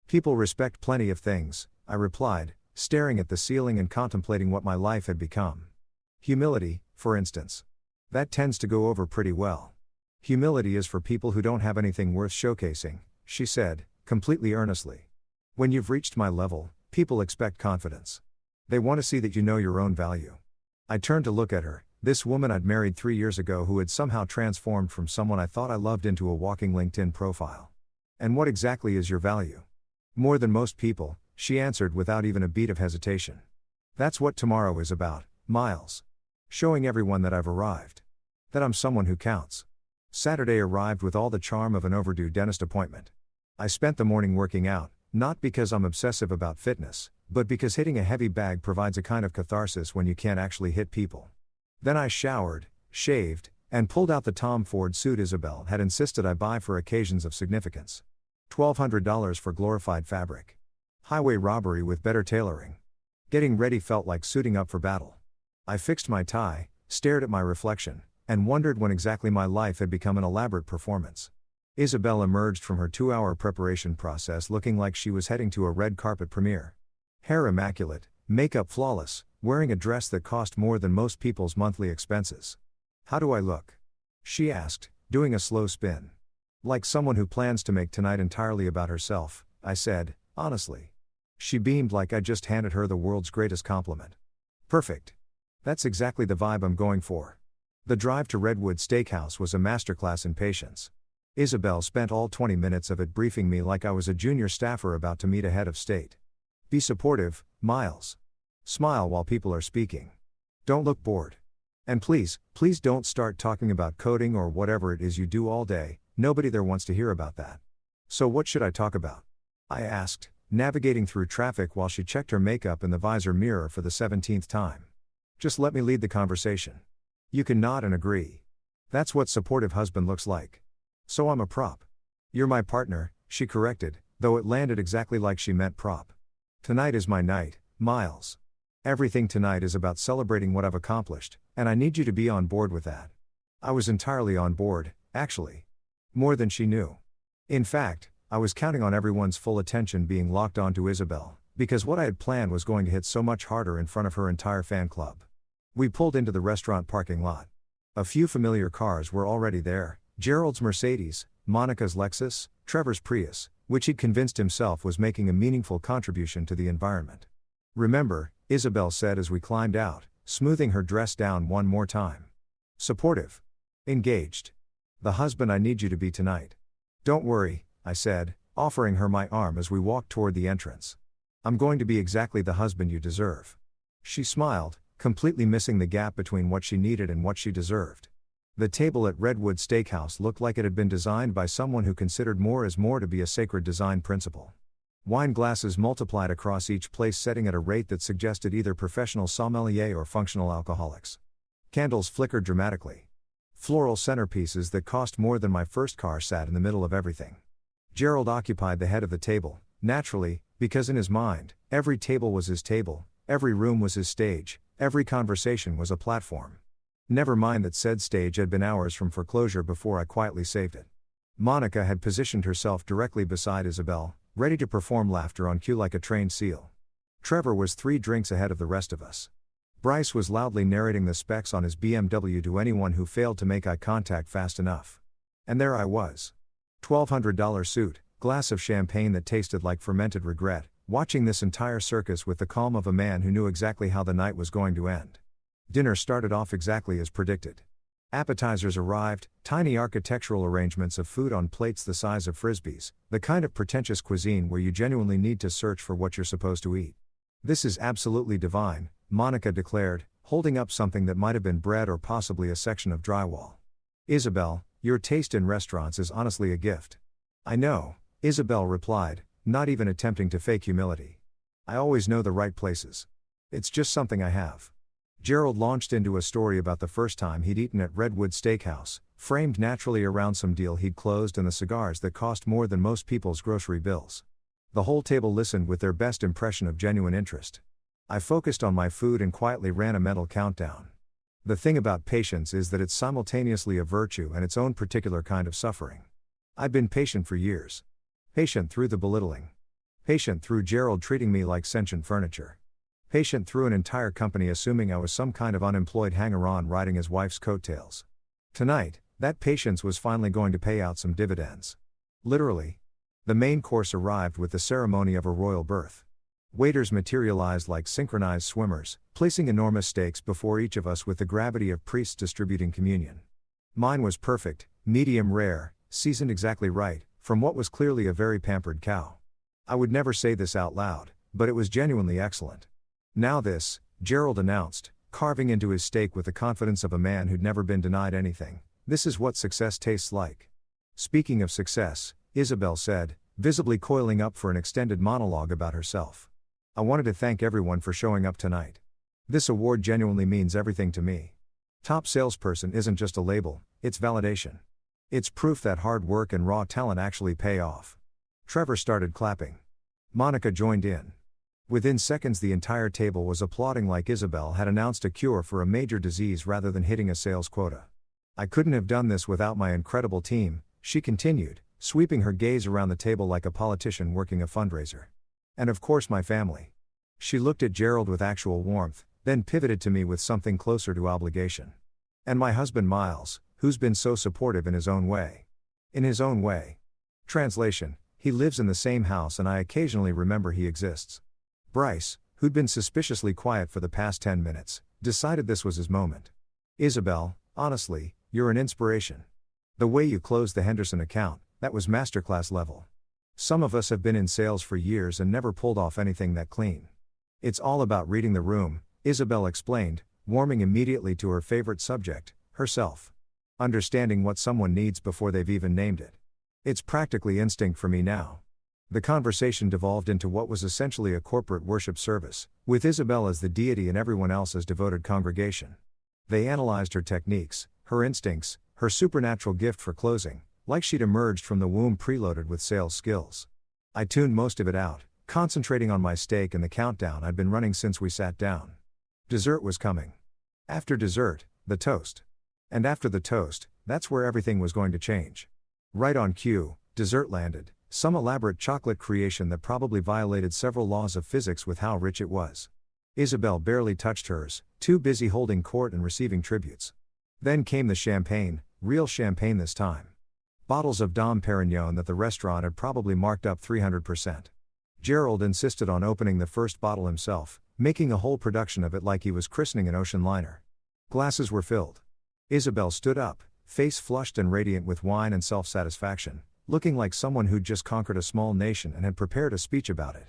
People respect plenty of things, I replied, staring at the ceiling and contemplating what my life had become. Humility, for instance. That tends to go over pretty well. Humility is for people who don't have anything worth showcasing, she said, completely earnestly. When you've reached my level, people expect confidence. They want to see that you know your own value. I turned to look at her, this woman I'd married 3 years ago who had somehow transformed from someone I thought I loved into a walking LinkedIn profile. And what exactly is your value? More than most people, she answered without even a beat of hesitation. That's what tomorrow is about, Miles. Showing everyone that I've arrived. That I'm someone who counts. Saturday arrived with all the charm of an overdue dentist appointment. I spent the morning working out, not because I'm obsessive about fitness, but because hitting a heavy bag provides a kind of catharsis when you can't actually hit people. Then I showered, shaved, and pulled out the Tom Ford suit Isabelle had insisted I buy for occasions of significance. $1,200 for glorified fabric. Highway robbery with better tailoring. Getting ready felt like suiting up for battle. I fixed my tie, stared at my reflection, and wondered when exactly my life had become an elaborate performance. Isabelle emerged from her 2-hour preparation process looking like she was heading to a red carpet premiere. Hair immaculate, makeup flawless, wearing a dress that cost more than most people's monthly expenses. How do I look? She asked, doing a slow spin. Like someone who plans to make tonight entirely about herself, I said, honestly. She beamed like I just handed her the world's greatest compliment. Perfect. That's exactly the vibe I'm going for. The drive to Redwood Steakhouse was a masterclass in patience. Isabelle spent all 20 minutes of it briefing me like I was a junior staffer about to meet a head of state. Be supportive, Miles. Smile while people are speaking. Don't look bored. And please don't start talking about coding or whatever it is you do all day, nobody there wants to hear about that. So what should I talk about? I asked, navigating through traffic while she checked her makeup in the visor mirror for the 17th time. Just let me lead the conversation. You can nod and agree. That's what supportive husband looks like. So I'm a prop. You're my partner, she corrected, though it landed exactly like she meant prop. Tonight is my night, Miles. Everything tonight is about celebrating what I've accomplished, and I need you to be on board with that. I was entirely on board, actually. More than she knew. In fact, I was counting on everyone's full attention being locked onto Isabelle, because what I had planned was going to hit so much harder in front of her entire fan club. We pulled into the restaurant parking lot. A few familiar cars were already there, Gerald's Mercedes, Monica's Lexus, Trevor's Prius, which he'd convinced himself was making a meaningful contribution to the environment. Remember, Isabelle said as we climbed out, smoothing her dress down one more time. Supportive. Engaged. The husband I need you to be tonight. Don't worry, I said, offering her my arm as we walked toward the entrance. I'm going to be exactly the husband you deserve. She smiled, completely missing the gap between what she needed and what she deserved. The table at Redwood Steakhouse looked like it had been designed by someone who considered more is more to be a sacred design principle. Wine glasses multiplied across each place setting at a rate that suggested either professional sommelier or functional alcoholics. Candles flickered dramatically. Floral centerpieces that cost more than my first car sat in the middle of everything. Gerald occupied the head of the table, naturally, because in his mind, every table was his table, every room was his stage, every conversation was a platform. Never mind that said stage had been hours from foreclosure before I quietly saved it. Monica had positioned herself directly beside Isabelle, ready to perform laughter on cue like a trained seal. Trevor was 3 drinks ahead of the rest of us. Bryce was loudly narrating the specs on his BMW to anyone who failed to make eye contact fast enough. And there I was. $1,200 suit, glass of champagne that tasted like fermented regret, watching this entire circus with the calm of a man who knew exactly how the night was going to end. Dinner started off exactly as predicted. Appetizers arrived, tiny architectural arrangements of food on plates the size of frisbees, the kind of pretentious cuisine where you genuinely need to search for what you're supposed to eat. This is absolutely divine, Monica declared, holding up something that might have been bread or possibly a section of drywall. Isabelle, your taste in restaurants is honestly a gift. I know, Isabelle replied, not even attempting to fake humility. I always know the right places. It's just something I have. Gerald launched into a story about the first time he'd eaten at Redwood Steakhouse, framed naturally around some deal he'd closed and the cigars that cost more than most people's grocery bills. The whole table listened with their best impression of genuine interest. I focused on my food and quietly ran a mental countdown. The thing about patience is that it's simultaneously a virtue and its own particular kind of suffering. I'd been patient for years. Patient through the belittling. Patient through Gerald treating me like sentient furniture. Patient through an entire company assuming I was some kind of unemployed hanger-on riding his wife's coattails. Tonight, that patience was finally going to pay out some dividends. Literally. The main course arrived with the ceremony of a royal birth. Waiters materialized like synchronized swimmers, placing enormous stakes before each of us with the gravity of priests distributing communion. Mine was perfect, medium rare, seasoned exactly right, from what was clearly a very pampered cow. I would never say this out loud, but it was genuinely excellent. Now this, Gerald announced, carving into his steak with the confidence of a man who'd never been denied anything, this is what success tastes like. Speaking of success, Isabelle said, visibly coiling up for an extended monologue about herself. I wanted to thank everyone for showing up tonight. This award genuinely means everything to me. Top salesperson isn't just a label, it's validation. It's proof that hard work and raw talent actually pay off. Trevor started clapping. Monica joined in. Within seconds the entire table was applauding like Isabelle had announced a cure for a major disease rather than hitting a sales quota. I couldn't have done this without my incredible team, she continued, sweeping her gaze around the table like a politician working a fundraiser. And of course my family. She looked at Gerald with actual warmth, then pivoted to me with something closer to obligation. And my husband Miles, who's been so supportive in his own way. In his own way. Translation, he lives in the same house and I occasionally remember he exists. Bryce, who'd been suspiciously quiet for the past 10 minutes, decided this was his moment. Isabelle, honestly, you're an inspiration. The way you closed the Henderson account, that was masterclass level. Some of us have been in sales for years and never pulled off anything that clean. It's all about reading the room, Isabelle explained, warming immediately to her favorite subject, herself. Understanding what someone needs before they've even named it. It's practically instinct for me now. The conversation devolved into what was essentially a corporate worship service, with Isabelle as the deity and everyone else as devoted congregation. They analyzed her techniques, her instincts, her supernatural gift for closing, like she'd emerged from the womb preloaded with sales skills. I tuned most of it out, concentrating on my steak and the countdown I'd been running since we sat down. Dessert was coming. After dessert, the toast. And after the toast, that's where everything was going to change. Right on cue, dessert landed, some elaborate chocolate creation that probably violated several laws of physics with how rich it was. Isabelle barely touched hers, too busy holding court and receiving tributes. Then came the champagne, real champagne this time. Bottles of Dom Perignon that the restaurant had probably marked up 300%. Gerald insisted on opening the first bottle himself, making a whole production of it like he was christening an ocean liner. Glasses were filled. Isabelle stood up, face flushed and radiant with wine and self-satisfaction, looking like someone who'd just conquered a small nation and had prepared a speech about it.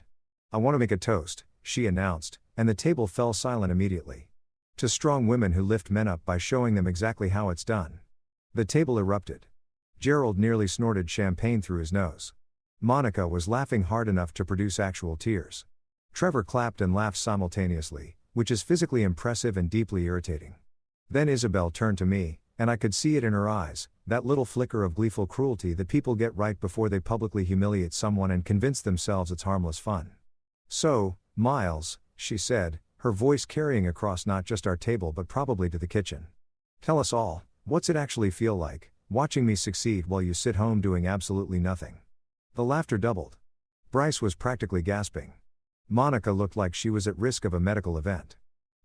"I want to make a toast," she announced, and the table fell silent immediately. "To strong women who lift men up by showing them exactly how it's done." The table erupted. Gerald nearly snorted champagne through his nose. Monica was laughing hard enough to produce actual tears. Trevor clapped and laughed simultaneously, which is physically impressive and deeply irritating. Then Isabelle turned to me, and I could see it in her eyes, that little flicker of gleeful cruelty that people get right before they publicly humiliate someone and convince themselves it's harmless fun. "So, Miles," she said, her voice carrying across not just our table but probably to the kitchen. "Tell us all, what's it actually feel like, watching me succeed while you sit home doing absolutely nothing?" The laughter doubled. Bryce was practically gasping. Monica looked like she was at risk of a medical event.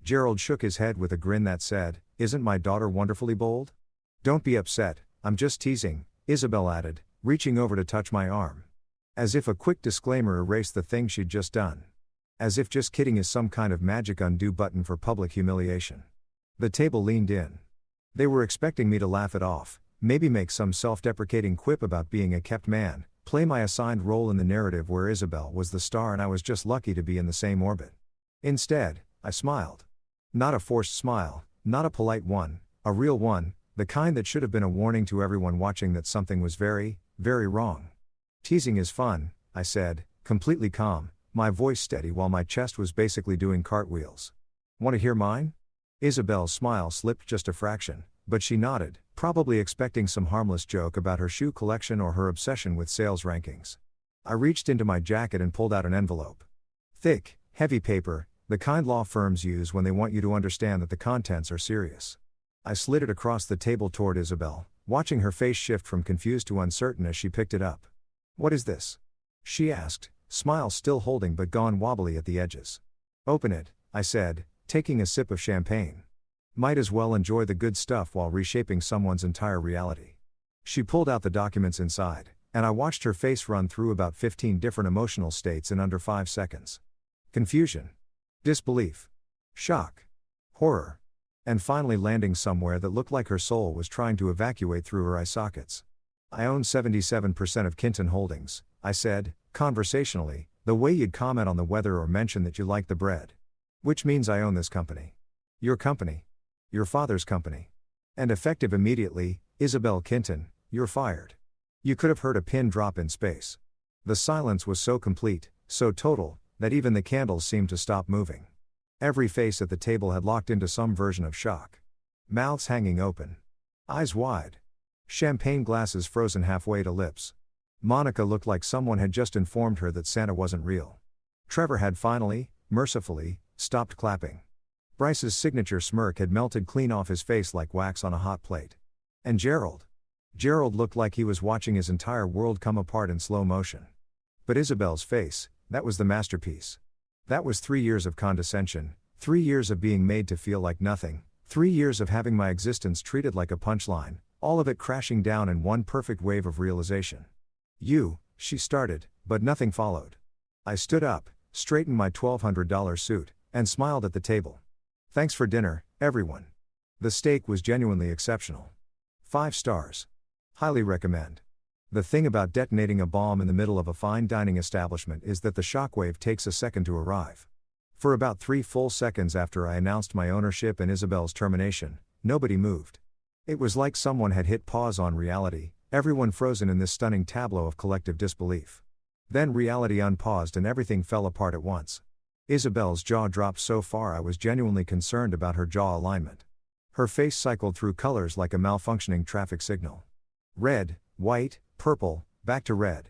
Gerald shook his head with a grin that said, "Isn't my daughter wonderfully bold?" "Don't be upset, I'm just teasing," Isabelle added, reaching over to touch my arm. As if a quick disclaimer erased the thing she'd just done. As if just kidding is some kind of magic undo button for public humiliation. The table leaned in. They were expecting me to laugh it off, maybe make some self-deprecating quip about being a kept man, play my assigned role in the narrative where Isabelle was the star and I was just lucky to be in the same orbit. Instead, I smiled. Not a forced smile, not a polite one, a real one, the kind that should have been a warning to everyone watching that something was very, very wrong. "Teasing is fun," I said, completely calm, my voice steady while my chest was basically doing cartwheels. "Want to hear mine?" Isabelle's smile slipped just a fraction, but she nodded, probably expecting some harmless joke about her shoe collection or her obsession with sales rankings. I reached into my jacket and pulled out an envelope. Thick, heavy paper, the kind law firms use when they want you to understand that the contents are serious. I slid it across the table toward Isabelle, watching her face shift from confused to uncertain as she picked it up. "What is this?" she asked, smile still holding but gone wobbly at the edges. "Open it," I said, taking a sip of champagne. Might as well enjoy the good stuff while reshaping someone's entire reality. She pulled out the documents inside, and I watched her face run through about 15 different emotional states in under 5 seconds. Confusion. Disbelief. Shock. Horror. And finally landing somewhere that looked like her soul was trying to evacuate through her eye sockets. "I own 77% of Kinton Holdings," I said, conversationally, the way you'd comment on the weather or mention that you like the bread. "Which means I own this company." "Your company. Your father's company. And effective immediately, Isabelle Kinton, you're fired." You could have heard a pin drop in space. The silence was so complete, so total, that even the candles seemed to stop moving. Every face at the table had locked into some version of shock. Mouths hanging open. Eyes wide. Champagne glasses frozen halfway to lips. Monica looked like someone had just informed her that Santa wasn't real. Trevor had finally, mercifully, stopped clapping. Bryce's signature smirk had melted clean off his face like wax on a hot plate. And Gerald? Gerald looked like he was watching his entire world come apart in slow motion. But Isabelle's face, that was the masterpiece. That was 3 years of condescension, 3 years of being made to feel like nothing, 3 years of having my existence treated like a punchline, all of it crashing down in one perfect wave of realization. "You," she started, but nothing followed. I stood up, straightened my $1,200 suit, and smiled at the table. "Thanks for dinner, everyone. The steak was genuinely exceptional. 5 stars. Highly recommend." The thing about detonating a bomb in the middle of a fine dining establishment is that the shockwave takes a second to arrive. For about 3 full seconds after I announced my ownership and Isabelle's termination, nobody moved. It was like someone had hit pause on reality, everyone frozen in this stunning tableau of collective disbelief. Then reality unpaused and everything fell apart at once. Isabelle's jaw dropped so far I was genuinely concerned about her jaw alignment. Her face cycled through colors like a malfunctioning traffic signal. Red, white, purple, back to red.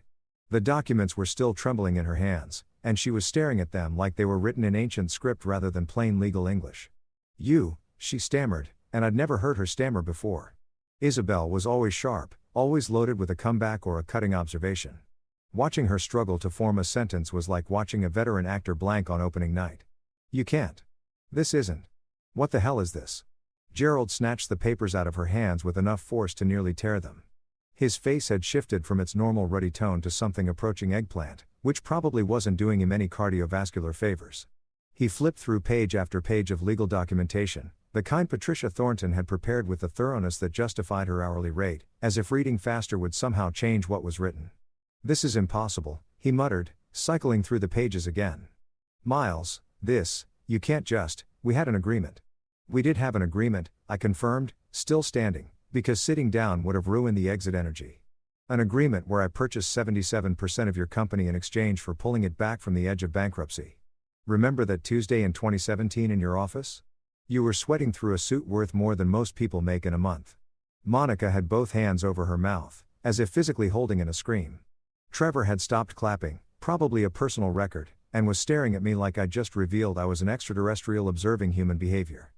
The documents were still trembling in her hands, and she was staring at them like they were written in ancient script rather than plain legal English. She stammered, and I'd never heard her stammer before. Isabelle was always sharp, always loaded with a comeback or a cutting observation. Watching her struggle to form a sentence was like watching a veteran actor blank on opening night. You can't. This isn't. What the hell is this? Gerald snatched the papers out of her hands with enough force to nearly tear them. His face had shifted from its normal ruddy tone to something approaching eggplant, which probably wasn't doing him any cardiovascular favors. He flipped through page after page of legal documentation, the kind Patricia Thornton had prepared with the thoroughness that justified her hourly rate, as if reading faster would somehow change what was written. This is impossible, he muttered, cycling through the pages again. Miles, you can't just, we had an agreement. We did have an agreement, I confirmed, still standing, because sitting down would have ruined the exit energy. An agreement where I purchased 77% of your company in exchange for pulling it back from the edge of bankruptcy. Remember that Tuesday in 2017 in your office? You were sweating through a suit worth more than most people make in a month. Monica had both hands over her mouth, as if physically holding in a scream. Trevor had stopped clapping, probably a personal record, and was staring at me like I'd just revealed I was an extraterrestrial observing human behavior.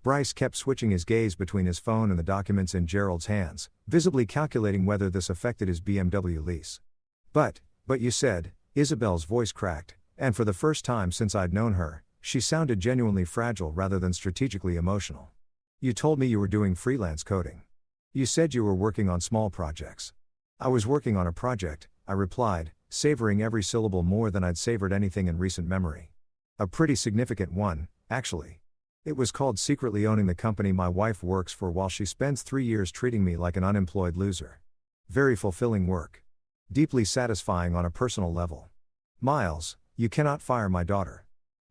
Bryce kept switching his gaze between his phone and the documents in Gerald's hands, visibly calculating whether this affected his BMW lease. But you said, Isabelle's voice cracked, and for the first time since I'd known her, she sounded genuinely fragile rather than strategically emotional. You told me you were doing freelance coding. You said you were working on small projects. I was working on a project, I replied, savoring every syllable more than I'd savored anything in recent memory. A pretty significant one, actually. It was called secretly owning the company my wife works for while she spends 3 years treating me like an unemployed loser. Very fulfilling work. Deeply satisfying on a personal level. Miles, you cannot fire my daughter.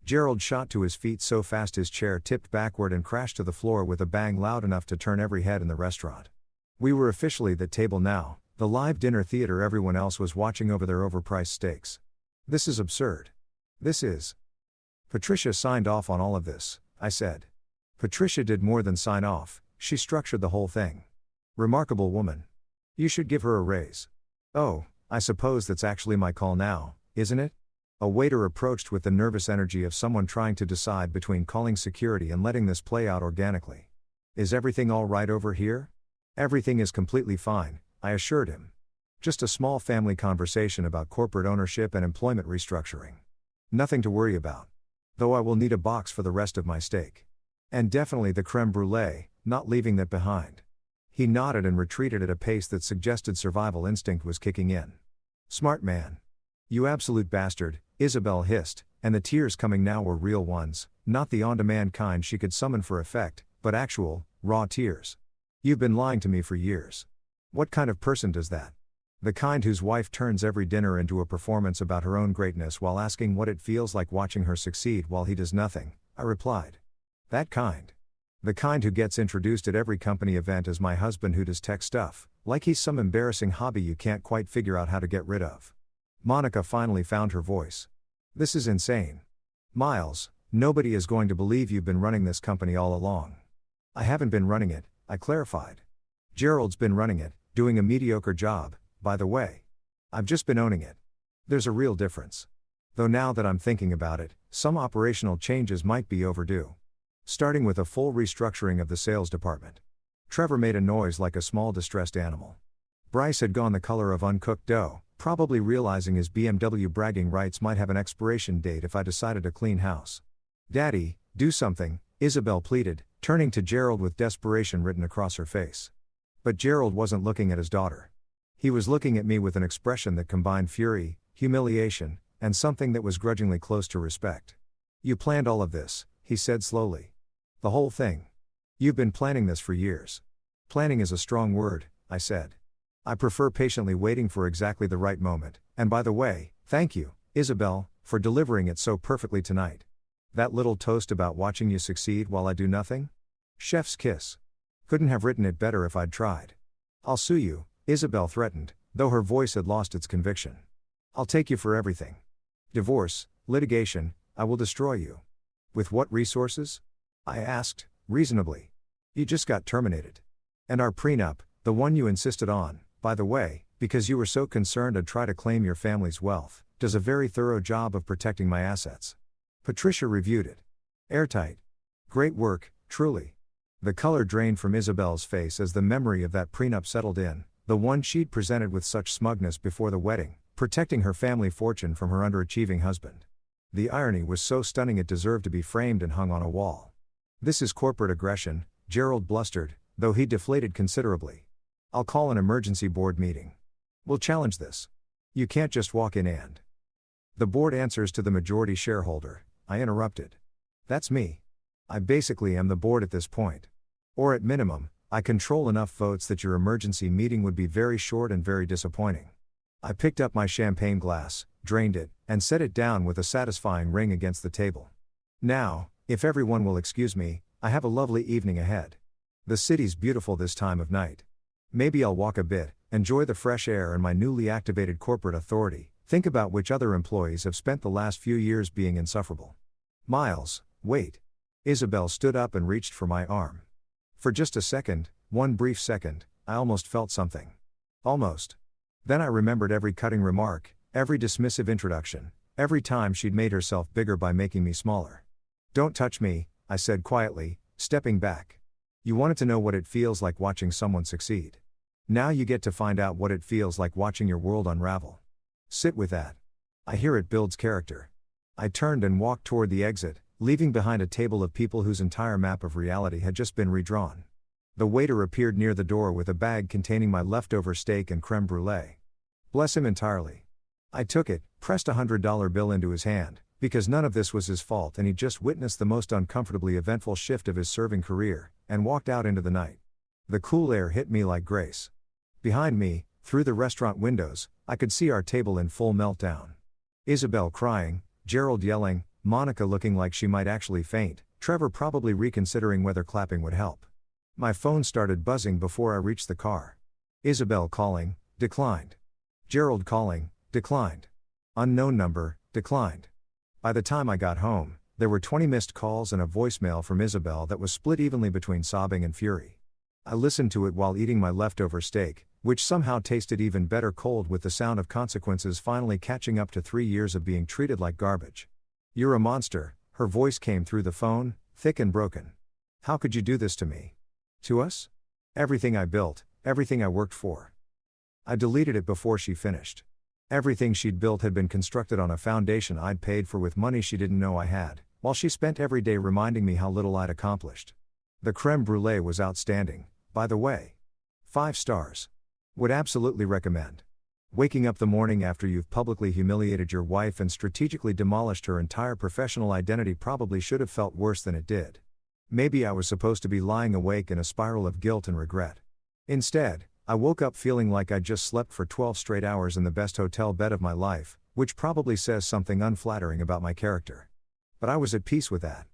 Gerald shot to his feet so fast his chair tipped backward and crashed to the floor with a bang loud enough to turn every head in the restaurant. We were officially the table now, the live dinner theater everyone else was watching over their overpriced steaks. This is absurd. This is. Patricia signed off on all of this, I said. Patricia did more than sign off, she structured the whole thing. Remarkable woman. You should give her a raise. Oh, I suppose that's actually my call now, isn't it? A waiter approached with the nervous energy of someone trying to decide between calling security and letting this play out organically. Is everything all right over here? Everything is completely fine, I assured him. Just a small family conversation about corporate ownership and employment restructuring. Nothing to worry about. Though I will need a box for the rest of my steak. And definitely the creme brulee, not leaving that behind. He nodded and retreated at a pace that suggested survival instinct was kicking in. Smart man. You absolute bastard, Isabelle hissed, and the tears coming now were real ones, not the on-demand kind she could summon for effect, but actual, raw tears. You've been lying to me for years. What kind of person does that? The kind whose wife turns every dinner into a performance about her own greatness while asking what it feels like watching her succeed while he does nothing, I replied. That kind. The kind who gets introduced at every company event as my husband who does tech stuff, like he's some embarrassing hobby you can't quite figure out how to get rid of. Monica finally found her voice. This is insane. Miles, nobody is going to believe you've been running this company all along. I haven't been running it, I clarified. Gerald's been running it, doing a mediocre job, by the way. I've just been owning it. There's a real difference. Though now that I'm thinking about it, some operational changes might be overdue. Starting with a full restructuring of the sales department. Trevor made a noise like a small distressed animal. Bryce had gone the color of uncooked dough, probably realizing his BMW bragging rights might have an expiration date if I decided to clean house. Daddy, do something, Isabelle pleaded, turning to Gerald with desperation written across her face. But Gerald wasn't looking at his daughter. He was looking at me with an expression that combined fury, humiliation, and something that was grudgingly close to respect. You planned all of this, he said slowly. The whole thing. You've been planning this for years. Planning is a strong word, I said. I prefer patiently waiting for exactly the right moment, and by the way, thank you, Isabelle, for delivering it so perfectly tonight. That little toast about watching you succeed while I do nothing? Chef's kiss. Couldn't have written it better if I'd tried. I'll sue you, Isabelle threatened, though her voice had lost its conviction. I'll take you for everything. Divorce, litigation, I will destroy you. With what resources? I asked, reasonably. You just got terminated. And our prenup, the one you insisted on, by the way, because you were so concerned I'd try to claim your family's wealth, does a very thorough job of protecting my assets. Patricia reviewed it. Airtight. Great work, truly. The color drained from Isabelle's face as the memory of that prenup settled in, the one she'd presented with such smugness before the wedding, protecting her family fortune from her underachieving husband. The irony was so stunning it deserved to be framed and hung on a wall. This is corporate aggression, Gerald blustered, though he deflated considerably. I'll call an emergency board meeting. We'll challenge this. You can't just walk in and. The board answers to the majority shareholder, I interrupted. That's me. I basically am the board at this point. Or at minimum, I control enough votes that your emergency meeting would be very short and very disappointing. I picked up my champagne glass, drained it, and set it down with a satisfying ring against the table. Now, if everyone will excuse me, I have a lovely evening ahead. The city's beautiful this time of night. Maybe I'll walk a bit, enjoy the fresh air and my newly activated corporate authority, think about which other employees have spent the last few years being insufferable. Miles, wait. Isabelle stood up and reached for my arm. For just a second, one brief second, I almost felt something. Almost. Then I remembered every cutting remark, every dismissive introduction, every time she'd made herself bigger by making me smaller. Don't touch me, I said quietly, stepping back. You wanted to know what it feels like watching someone succeed. Now you get to find out what it feels like watching your world unravel. Sit with that. I hear it builds character. I turned and walked toward the exit, leaving behind a table of people whose entire map of reality had just been redrawn. The waiter appeared near the door with a bag containing my leftover steak and creme brulee. Bless him entirely. I took it, pressed a $100 bill into his hand, because none of this was his fault and he'd just witnessed the most uncomfortably eventful shift of his serving career, and walked out into the night. The cool air hit me like grace. Behind me, through the restaurant windows, I could see our table in full meltdown. Isabelle crying, Gerald yelling, Monica looking like she might actually faint, Trevor probably reconsidering whether clapping would help. My phone started buzzing before I reached the car. Isabelle calling, declined. Gerald calling, declined. Unknown number, declined. By the time I got home, there were 20 missed calls and a voicemail from Isabelle that was split evenly between sobbing and fury. I listened to it while eating my leftover steak, which somehow tasted even better cold with the sound of consequences finally catching up to 3 years of being treated like garbage. You're a monster, her voice came through the phone, thick and broken. How could you do this to me? To us? Everything I built, everything I worked for. I deleted it before she finished. Everything she'd built had been constructed on a foundation I'd paid for with money she didn't know I had, while she spent every day reminding me how little I'd accomplished. The creme brulee was outstanding, by the way. 5 stars. Would absolutely recommend. Waking up the morning after you've publicly humiliated your wife and strategically demolished her entire professional identity probably should have felt worse than it did. Maybe I was supposed to be lying awake in a spiral of guilt and regret. Instead, I woke up feeling like I'd just slept for 12 straight hours in the best hotel bed of my life, which probably says something unflattering about my character. But I was at peace with that.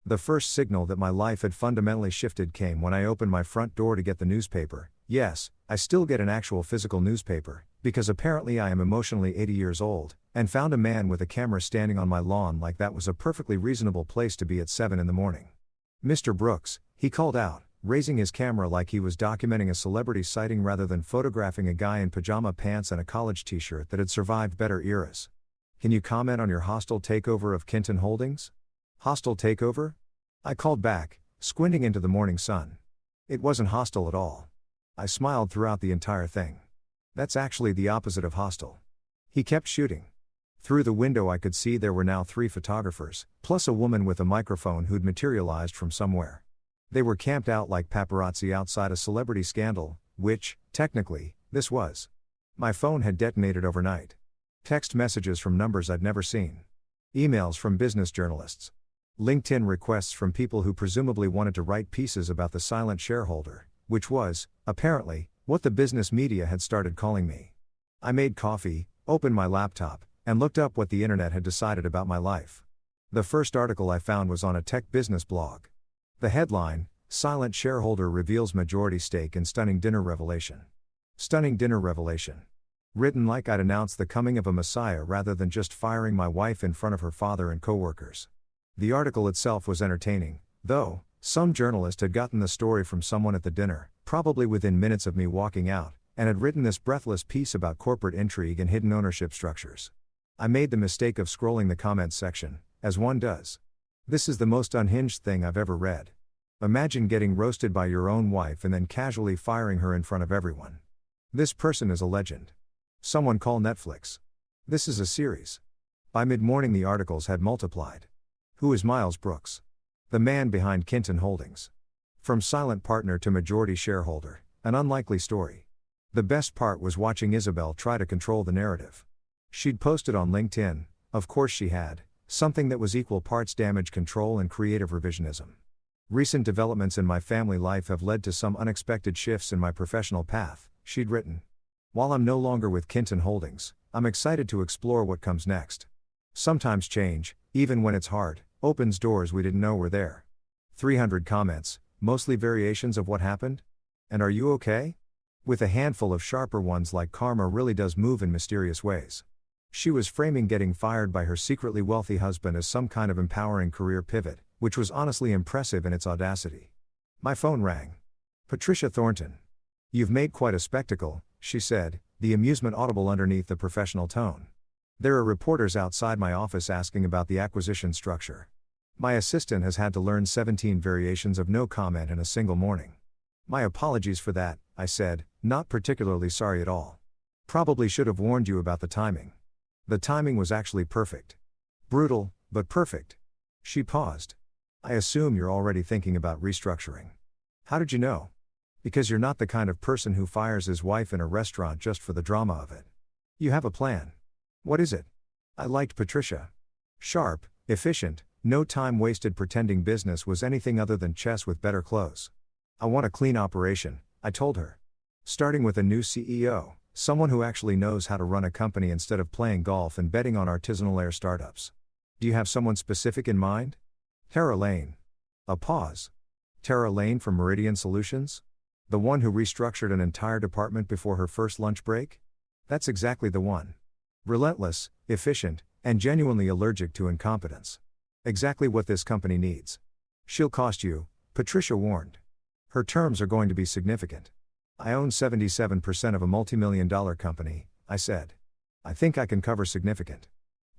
The first signal that my life had fundamentally shifted came when I opened my front door to get the newspaper. Yes, I still get an actual physical newspaper, because apparently I am emotionally 80 years old, and found a man with a camera standing on my lawn like that was a perfectly reasonable place to be at 7 in the morning. Mr. Brooks, he called out, raising his camera like he was documenting a celebrity sighting rather than photographing a guy in pajama pants and a college t-shirt that had survived better eras. Can you comment on your hostile takeover of Kinton Holdings? Hostile takeover? I called back, squinting into the morning sun. It wasn't hostile at all. I smiled throughout the entire thing. That's actually the opposite of hostile. He kept shooting. Through the window I could see there were now 3 photographers, plus a woman with a microphone who'd materialized from somewhere. They were camped out like paparazzi outside a celebrity scandal, which, technically, this was. My phone had detonated overnight. Text messages from numbers I'd never seen. Emails from business journalists. LinkedIn requests from people who presumably wanted to write pieces about the silent shareholder, which was, apparently, what the business media had started calling me. I made coffee, opened my laptop, and looked up what the internet had decided about my life. The first article I found was on a tech business blog. The headline, Silent Shareholder Reveals Majority Stake in Stunning Dinner Revelation. Stunning Dinner Revelation. Written like I'd announced the coming of a messiah rather than just firing my wife in front of her father and coworkers. The article itself was entertaining, though. Some journalist had gotten the story from someone at the dinner, probably within minutes of me walking out, and had written this breathless piece about corporate intrigue and hidden ownership structures. I made the mistake of scrolling the comments section, as one does. This is the most unhinged thing I've ever read. Imagine getting roasted by your own wife and then casually firing her in front of everyone. This person is a legend. Someone call Netflix. This is a series. By mid-morning the articles had multiplied. Who is Miles Brooks? The man behind Kinton Holdings. From silent partner to majority shareholder, an unlikely story. The best part was watching Isabelle try to control the narrative. She'd posted on LinkedIn, of course she had, something that was equal parts damage control and creative revisionism. Recent developments in my family life have led to some unexpected shifts in my professional path, she'd written. While I'm no longer with Kinton Holdings, I'm excited to explore what comes next. Sometimes change, even when it's hard, opens doors we didn't know were there. 300 comments, mostly variations of what happened? And are you okay? With a handful of sharper ones like karma really does move in mysterious ways. She was framing getting fired by her secretly wealthy husband as some kind of empowering career pivot, which was honestly impressive in its audacity. My phone rang. Patricia Thornton. You've made quite a spectacle, she said, the amusement audible underneath the professional tone. There are reporters outside my office asking about the acquisition structure. My assistant has had to learn 17 variations of no comment in a single morning. My apologies for that, I said, not particularly sorry at all. Probably should have warned you about the timing. The timing was actually perfect. Brutal, but perfect. She paused. I assume you're already thinking about restructuring. How did you know? Because you're not the kind of person who fires his wife in a restaurant just for the drama of it. You have a plan. What is it? I liked Patricia. Sharp, efficient, no time wasted pretending business was anything other than chess with better clothes. I want a clean operation, I told her. Starting with a new CEO, someone who actually knows how to run a company instead of playing golf and betting on artisanal air startups. Do you have someone specific in mind? Tara Lane. A pause. Tara Lane from Meridian Solutions? The one who restructured an entire department before her first lunch break? That's exactly the one. Relentless, efficient, and genuinely allergic to incompetence. Exactly what this company needs. She'll cost you, Patricia warned. Her terms are going to be significant. I own 77% of a multi-million-dollar company, I said. I think I can cover significant.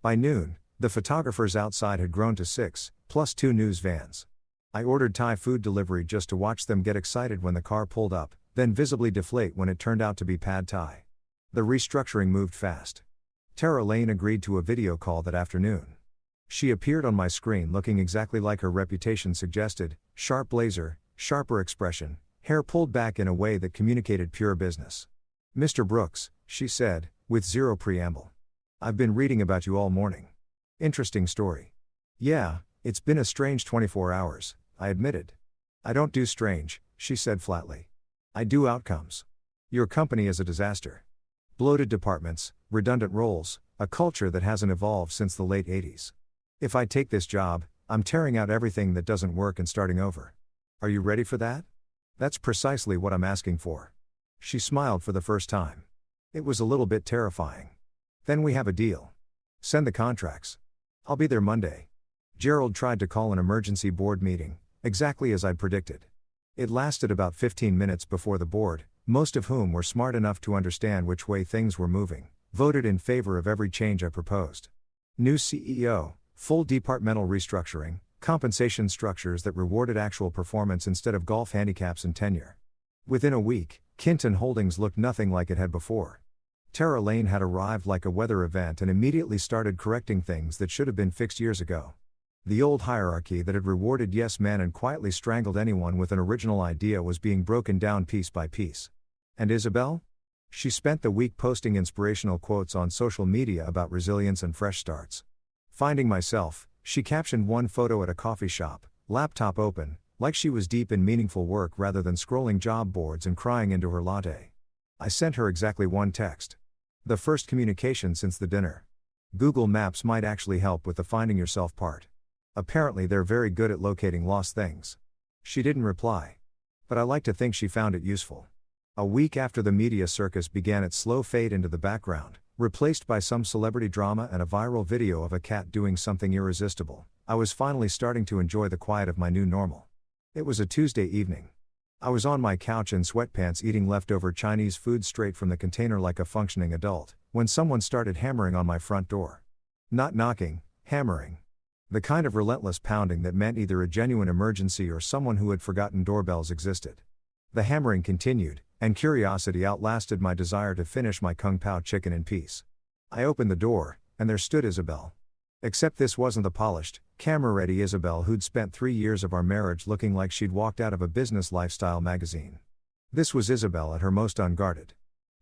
By noon, the photographers outside had grown to 6, plus 2 news vans. I ordered Thai food delivery just to watch them get excited when the car pulled up, then visibly deflate when it turned out to be pad Thai. The restructuring moved fast. Tara Lane agreed to a video call that afternoon. She appeared on my screen looking exactly like her reputation suggested, sharp blazer, sharper expression, hair pulled back in a way that communicated pure business. Mr. Brooks, she said, with zero preamble. I've been reading about you all morning. Interesting story. Yeah, it's been a strange 24 hours, I admitted. I don't do strange, she said flatly. I do outcomes. Your company is a disaster. Bloated departments, redundant roles, a culture that hasn't evolved since the late 80s. If I take this job, I'm tearing out everything that doesn't work and starting over. Are you ready for that? That's precisely what I'm asking for. She smiled for the first time. It was a little bit terrifying. Then we have a deal. Send the contracts. I'll be there Monday. Gerald tried to call an emergency board meeting, exactly as I'd predicted. It lasted about 15 minutes before the board, most of whom were smart enough to understand which way things were moving, voted in favor of every change I proposed. New CEO, full departmental restructuring, compensation structures that rewarded actual performance instead of golf handicaps and tenure. Within a week, Kinton Holdings looked nothing like it had before. Tara Lane had arrived like a weather event and immediately started correcting things that should have been fixed years ago. The old hierarchy that had rewarded yes men and quietly strangled anyone with an original idea was being broken down piece by piece. And Isabelle? She spent the week posting inspirational quotes on social media about resilience and fresh starts. Finding myself, she captioned one photo at a coffee shop, laptop open, like she was deep in meaningful work rather than scrolling job boards and crying into her latte. I sent her exactly one text. The first communication since the dinner. Google Maps might actually help with the finding yourself part. Apparently they're very good at locating lost things. She didn't reply. But I like to think she found it useful. A week after the media circus began its slow fade into the background, replaced by some celebrity drama and a viral video of a cat doing something irresistible, I was finally starting to enjoy the quiet of my new normal. It was a Tuesday evening. I was on my couch in sweatpants eating leftover Chinese food straight from the container like a functioning adult, when someone started hammering on my front door. Not knocking, hammering. The kind of relentless pounding that meant either a genuine emergency or someone who had forgotten doorbells existed. The hammering continued, and curiosity outlasted my desire to finish my Kung Pao chicken in peace. I opened the door, and there stood Isabelle. Except this wasn't the polished, camera-ready Isabelle who'd spent 3 years of our marriage looking like she'd walked out of a business lifestyle magazine. This was Isabelle at her most unguarded.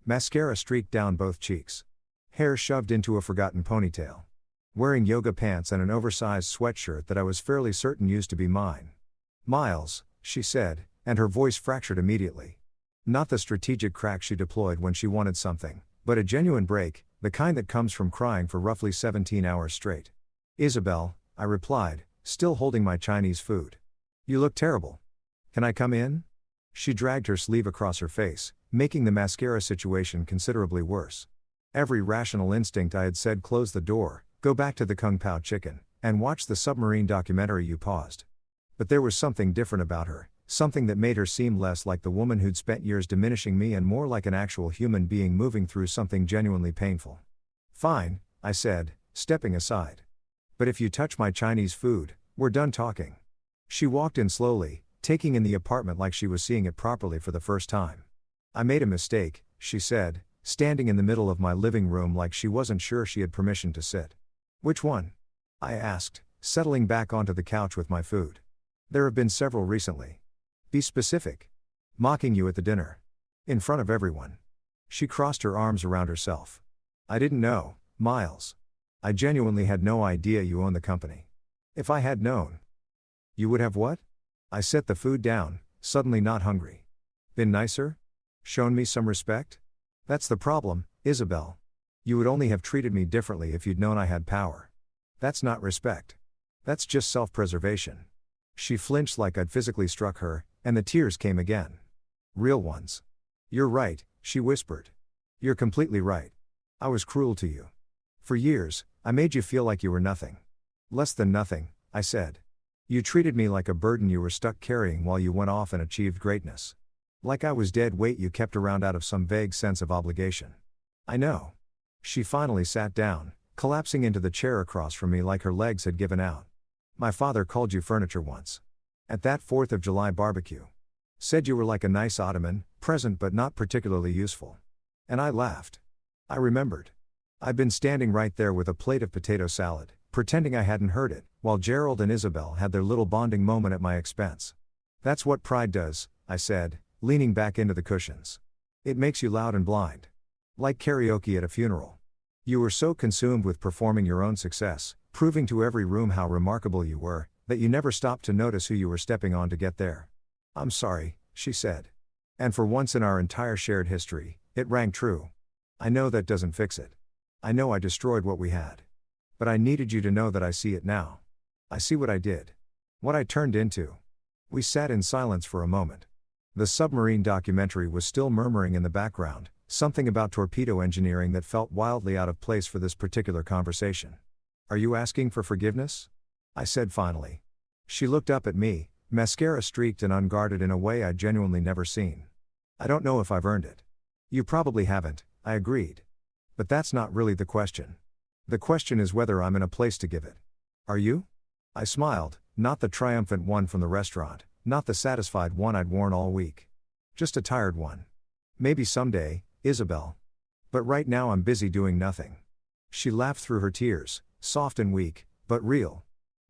Mascara streaked down both cheeks. Hair shoved into a forgotten ponytail. Wearing yoga pants and an oversized sweatshirt that I was fairly certain used to be mine. "Miles," she said, and her voice fractured immediately. Not the strategic crack she deployed when she wanted something, but a genuine break, the kind that comes from crying for roughly 17 hours straight. "Isabelle," I replied, still holding my Chinese food. "You look terrible. Can I come in?" She dragged her sleeve across her face, making the mascara situation considerably worse. Every rational instinct I had said close the door, go back to the Kung Pao chicken, and watch the submarine documentary you paused. But there was something different about her, something that made her seem less like the woman who'd spent years diminishing me and more like an actual human being moving through something genuinely painful. "Fine," I said, stepping aside. "But if you touch my Chinese food, we're done talking." She walked in slowly, taking in the apartment like she was seeing it properly for the first time. "I made a mistake," she said, standing in the middle of my living room like she wasn't sure she had permission to sit. "Which one?" I asked, settling back onto the couch with my food. "There have been several recently." "Be specific." "Mocking you at the dinner. In front of everyone." She crossed her arms around herself. "I didn't know, Miles. I genuinely had no idea you owned the company. If I had known." "You would have what?" I set the food down, suddenly not hungry. "Been nicer? Shown me some respect?" "That's the problem, Isabelle. You would only have treated me differently if you'd known I had power. That's not respect. That's just self-preservation." She flinched like I'd physically struck her, and the tears came again. Real ones. "You're right," she whispered. "You're completely right. I was cruel to you. For years, I made you feel like you were nothing. Less than nothing," I said. "You treated me like a burden you were stuck carrying while you went off and achieved greatness. Like I was dead weight you kept around out of some vague sense of obligation." "I know." She finally sat down, collapsing into the chair across from me like her legs had given out. "My father called you furniture once. At that 4th of July barbecue. Said you were like a nice ottoman, present but not particularly useful." And I laughed. I remembered. I'd been standing right there with a plate of potato salad, pretending I hadn't heard it, while Gerald and Isabelle had their little bonding moment at my expense. "That's what pride does," I said, leaning back into the cushions. "It makes you loud and blind. Like karaoke at a funeral. You were so consumed with performing your own success, proving to every room how remarkable you were, that you never stopped to notice who you were stepping on to get there." "I'm sorry," she said. And for once in our entire shared history, it rang true. "I know that doesn't fix it. I know I destroyed what we had. But I needed you to know that I see it now. I see what I did. What I turned into." We sat in silence for a moment. The submarine documentary was still murmuring in the background, something about torpedo engineering that felt wildly out of place for this particular conversation. "Are you asking for forgiveness?" I said finally. She looked up at me, mascara streaked and unguarded in a way I'd genuinely never seen. "I don't know if I've earned it." "You probably haven't," I agreed. "But that's not really the question. The question is whether I'm in a place to give it. Are you?" I smiled, not the triumphant one from the restaurant, not the satisfied one I'd worn all week. Just a tired one. "Maybe someday, Isabelle. But right now I'm busy doing nothing." She laughed through her tears, soft and weak, but real.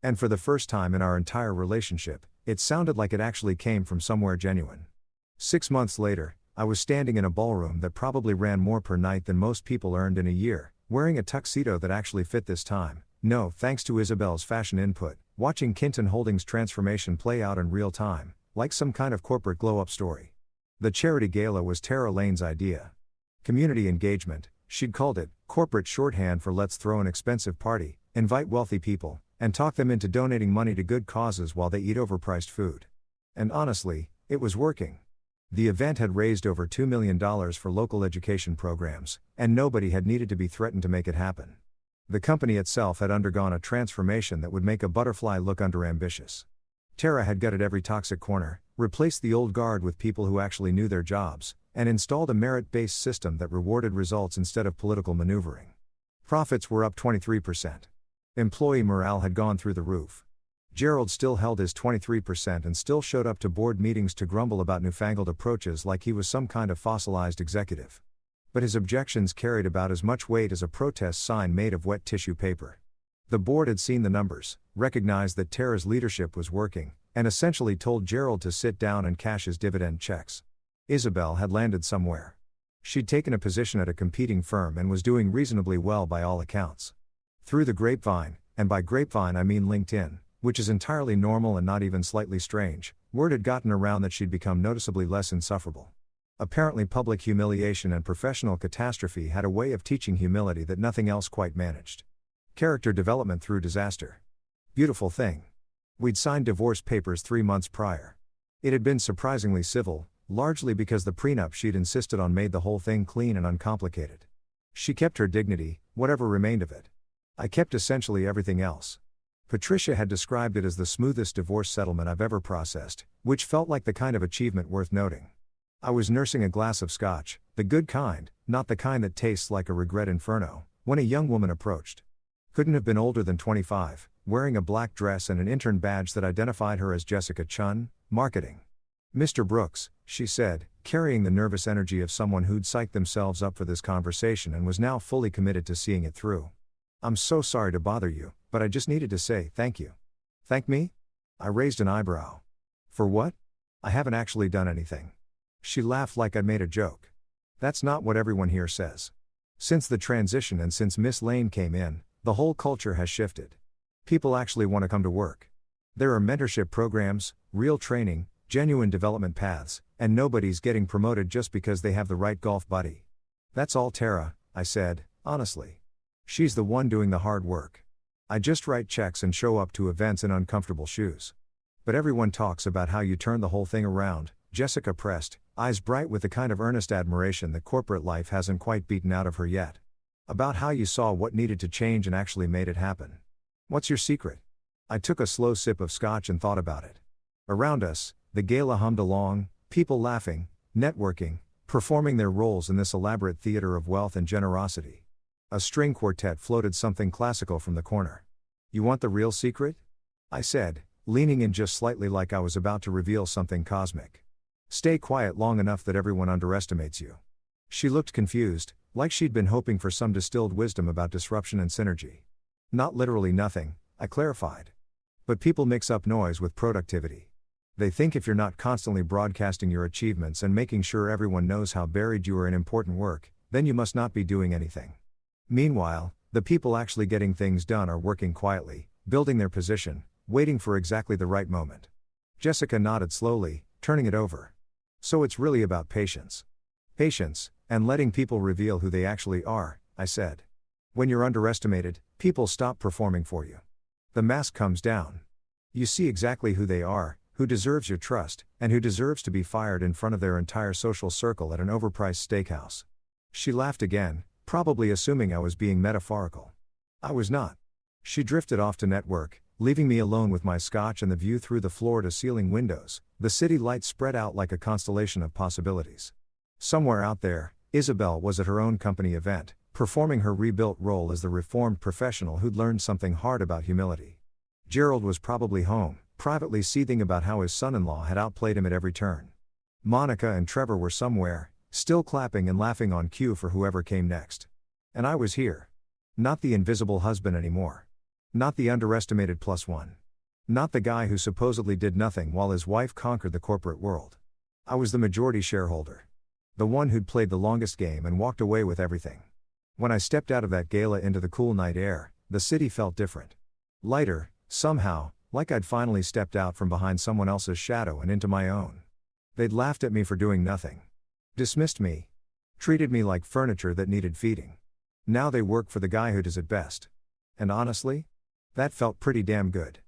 And for the first time in our entire relationship, it sounded like it actually came from somewhere genuine. 6 months later, I was standing in a ballroom that probably ran more per night than most people earned in a year, wearing a tuxedo that actually fit this time, no thanks to Isabelle's fashion input, watching Kinton Holdings' transformation play out in real time, like some kind of corporate glow-up story. The charity gala was Tara Lane's idea. Community engagement, she'd called it, corporate shorthand for let's throw an expensive party, invite wealthy people, and talk them into donating money to good causes while they eat overpriced food. And honestly, it was working. The event had raised over $2 million for local education programs, and nobody had needed to be threatened to make it happen. The company itself had undergone a transformation that would make a butterfly look under-ambitious. Tara had gutted every toxic corner, replaced the old guard with people who actually knew their jobs, and installed a merit-based system that rewarded results instead of political maneuvering. Profits were up 23%. Employee morale had gone through the roof. Gerald still held his 23% and still showed up to board meetings to grumble about newfangled approaches like he was some kind of fossilized executive. But his objections carried about as much weight as a protest sign made of wet tissue paper. The board had seen the numbers, recognized that Tara's leadership was working, and essentially told Gerald to sit down and cash his dividend checks. Isabelle had landed somewhere. She'd taken a position at a competing firm and was doing reasonably well by all accounts. Through the grapevine, and by grapevine I mean LinkedIn, which is entirely normal and not even slightly strange, word had gotten around that she'd become noticeably less insufferable. Apparently public humiliation and professional catastrophe had a way of teaching humility that nothing else quite managed. Character development through disaster. Beautiful thing. We'd signed divorce papers 3 months prior. It had been surprisingly civil, largely because the prenup she'd insisted on made the whole thing clean and uncomplicated. She kept her dignity, whatever remained of it. I kept essentially everything else. Patricia had described it as the smoothest divorce settlement I've ever processed, which felt like the kind of achievement worth noting. I was nursing a glass of scotch, the good kind, not the kind that tastes like a regret inferno, when a young woman approached. Couldn't have been older than 25, wearing a black dress and an intern badge that identified her as Jessica Chun, marketing. "Mr. Brooks," she said, carrying the nervous energy of someone who'd psyched themselves up for this conversation and was now fully committed to seeing it through. "I'm so sorry to bother you, but I just needed to say thank you." "Thank me?" I raised an eyebrow. "For what? I haven't actually done anything." She laughed like I'd made a joke. "That's not what everyone here says. Since the transition and since Miss Lane came in, the whole culture has shifted. People actually want to come to work. There are mentorship programs, real training, genuine development paths, and nobody's getting promoted just because they have the right golf buddy." "That's all Tara," I said, honestly. "She's the one doing the hard work. I just write checks and show up to events in uncomfortable shoes." "But everyone talks about how you turned the whole thing around," Jessica pressed, eyes bright with the kind of earnest admiration that corporate life hasn't quite beaten out of her yet. "About how you saw what needed to change and actually made it happen. What's your secret?" I took a slow sip of scotch and thought about it. Around us, the gala hummed along, people laughing, networking, performing their roles in this elaborate theater of wealth and generosity. A string quartet floated something classical from the corner. "You want the real secret?" I said, leaning in just slightly like I was about to reveal something cosmic. "Stay quiet long enough that everyone underestimates you." She looked confused, like she'd been hoping for some distilled wisdom about disruption and synergy. "Not literally nothing," I clarified. "But people mix up noise with productivity. They think if you're not constantly broadcasting your achievements and making sure everyone knows how buried you are in important work, then you must not be doing anything. Meanwhile, the people actually getting things done are working quietly, building their position, waiting for exactly the right moment." Jessica nodded slowly, turning it over. "So it's really about patience." "Patience, and letting people reveal who they actually are," I said. "When you're underestimated, people stop performing for you. The mask comes down. You see exactly who they are, who deserves your trust, and who deserves to be fired in front of their entire social circle at an overpriced steakhouse." She laughed again, probably assuming I was being metaphorical. I was not. She drifted off to network, leaving me alone with my scotch and the view through the floor-to-ceiling windows, the city lights spread out like a constellation of possibilities. Somewhere out there, Isabelle was at her own company event, performing her rebuilt role as the reformed professional who'd learned something hard about humility. Gerald was probably home, privately seething about how his son-in-law had outplayed him at every turn. Monica and Trevor were somewhere, still clapping and laughing on cue for whoever came next. And I was here. Not the invisible husband anymore. Not the underestimated +1. Not the guy who supposedly did nothing while his wife conquered the corporate world. I was the majority shareholder. The one who'd played the longest game and walked away with everything. When I stepped out of that gala into the cool night air, the city felt different. Lighter, somehow, like I'd finally stepped out from behind someone else's shadow and into my own. They'd laughed at me for doing nothing. Dismissed me. Treated me like furniture that needed feeding. Now they work for the guy who does it best. And honestly, that felt pretty damn good.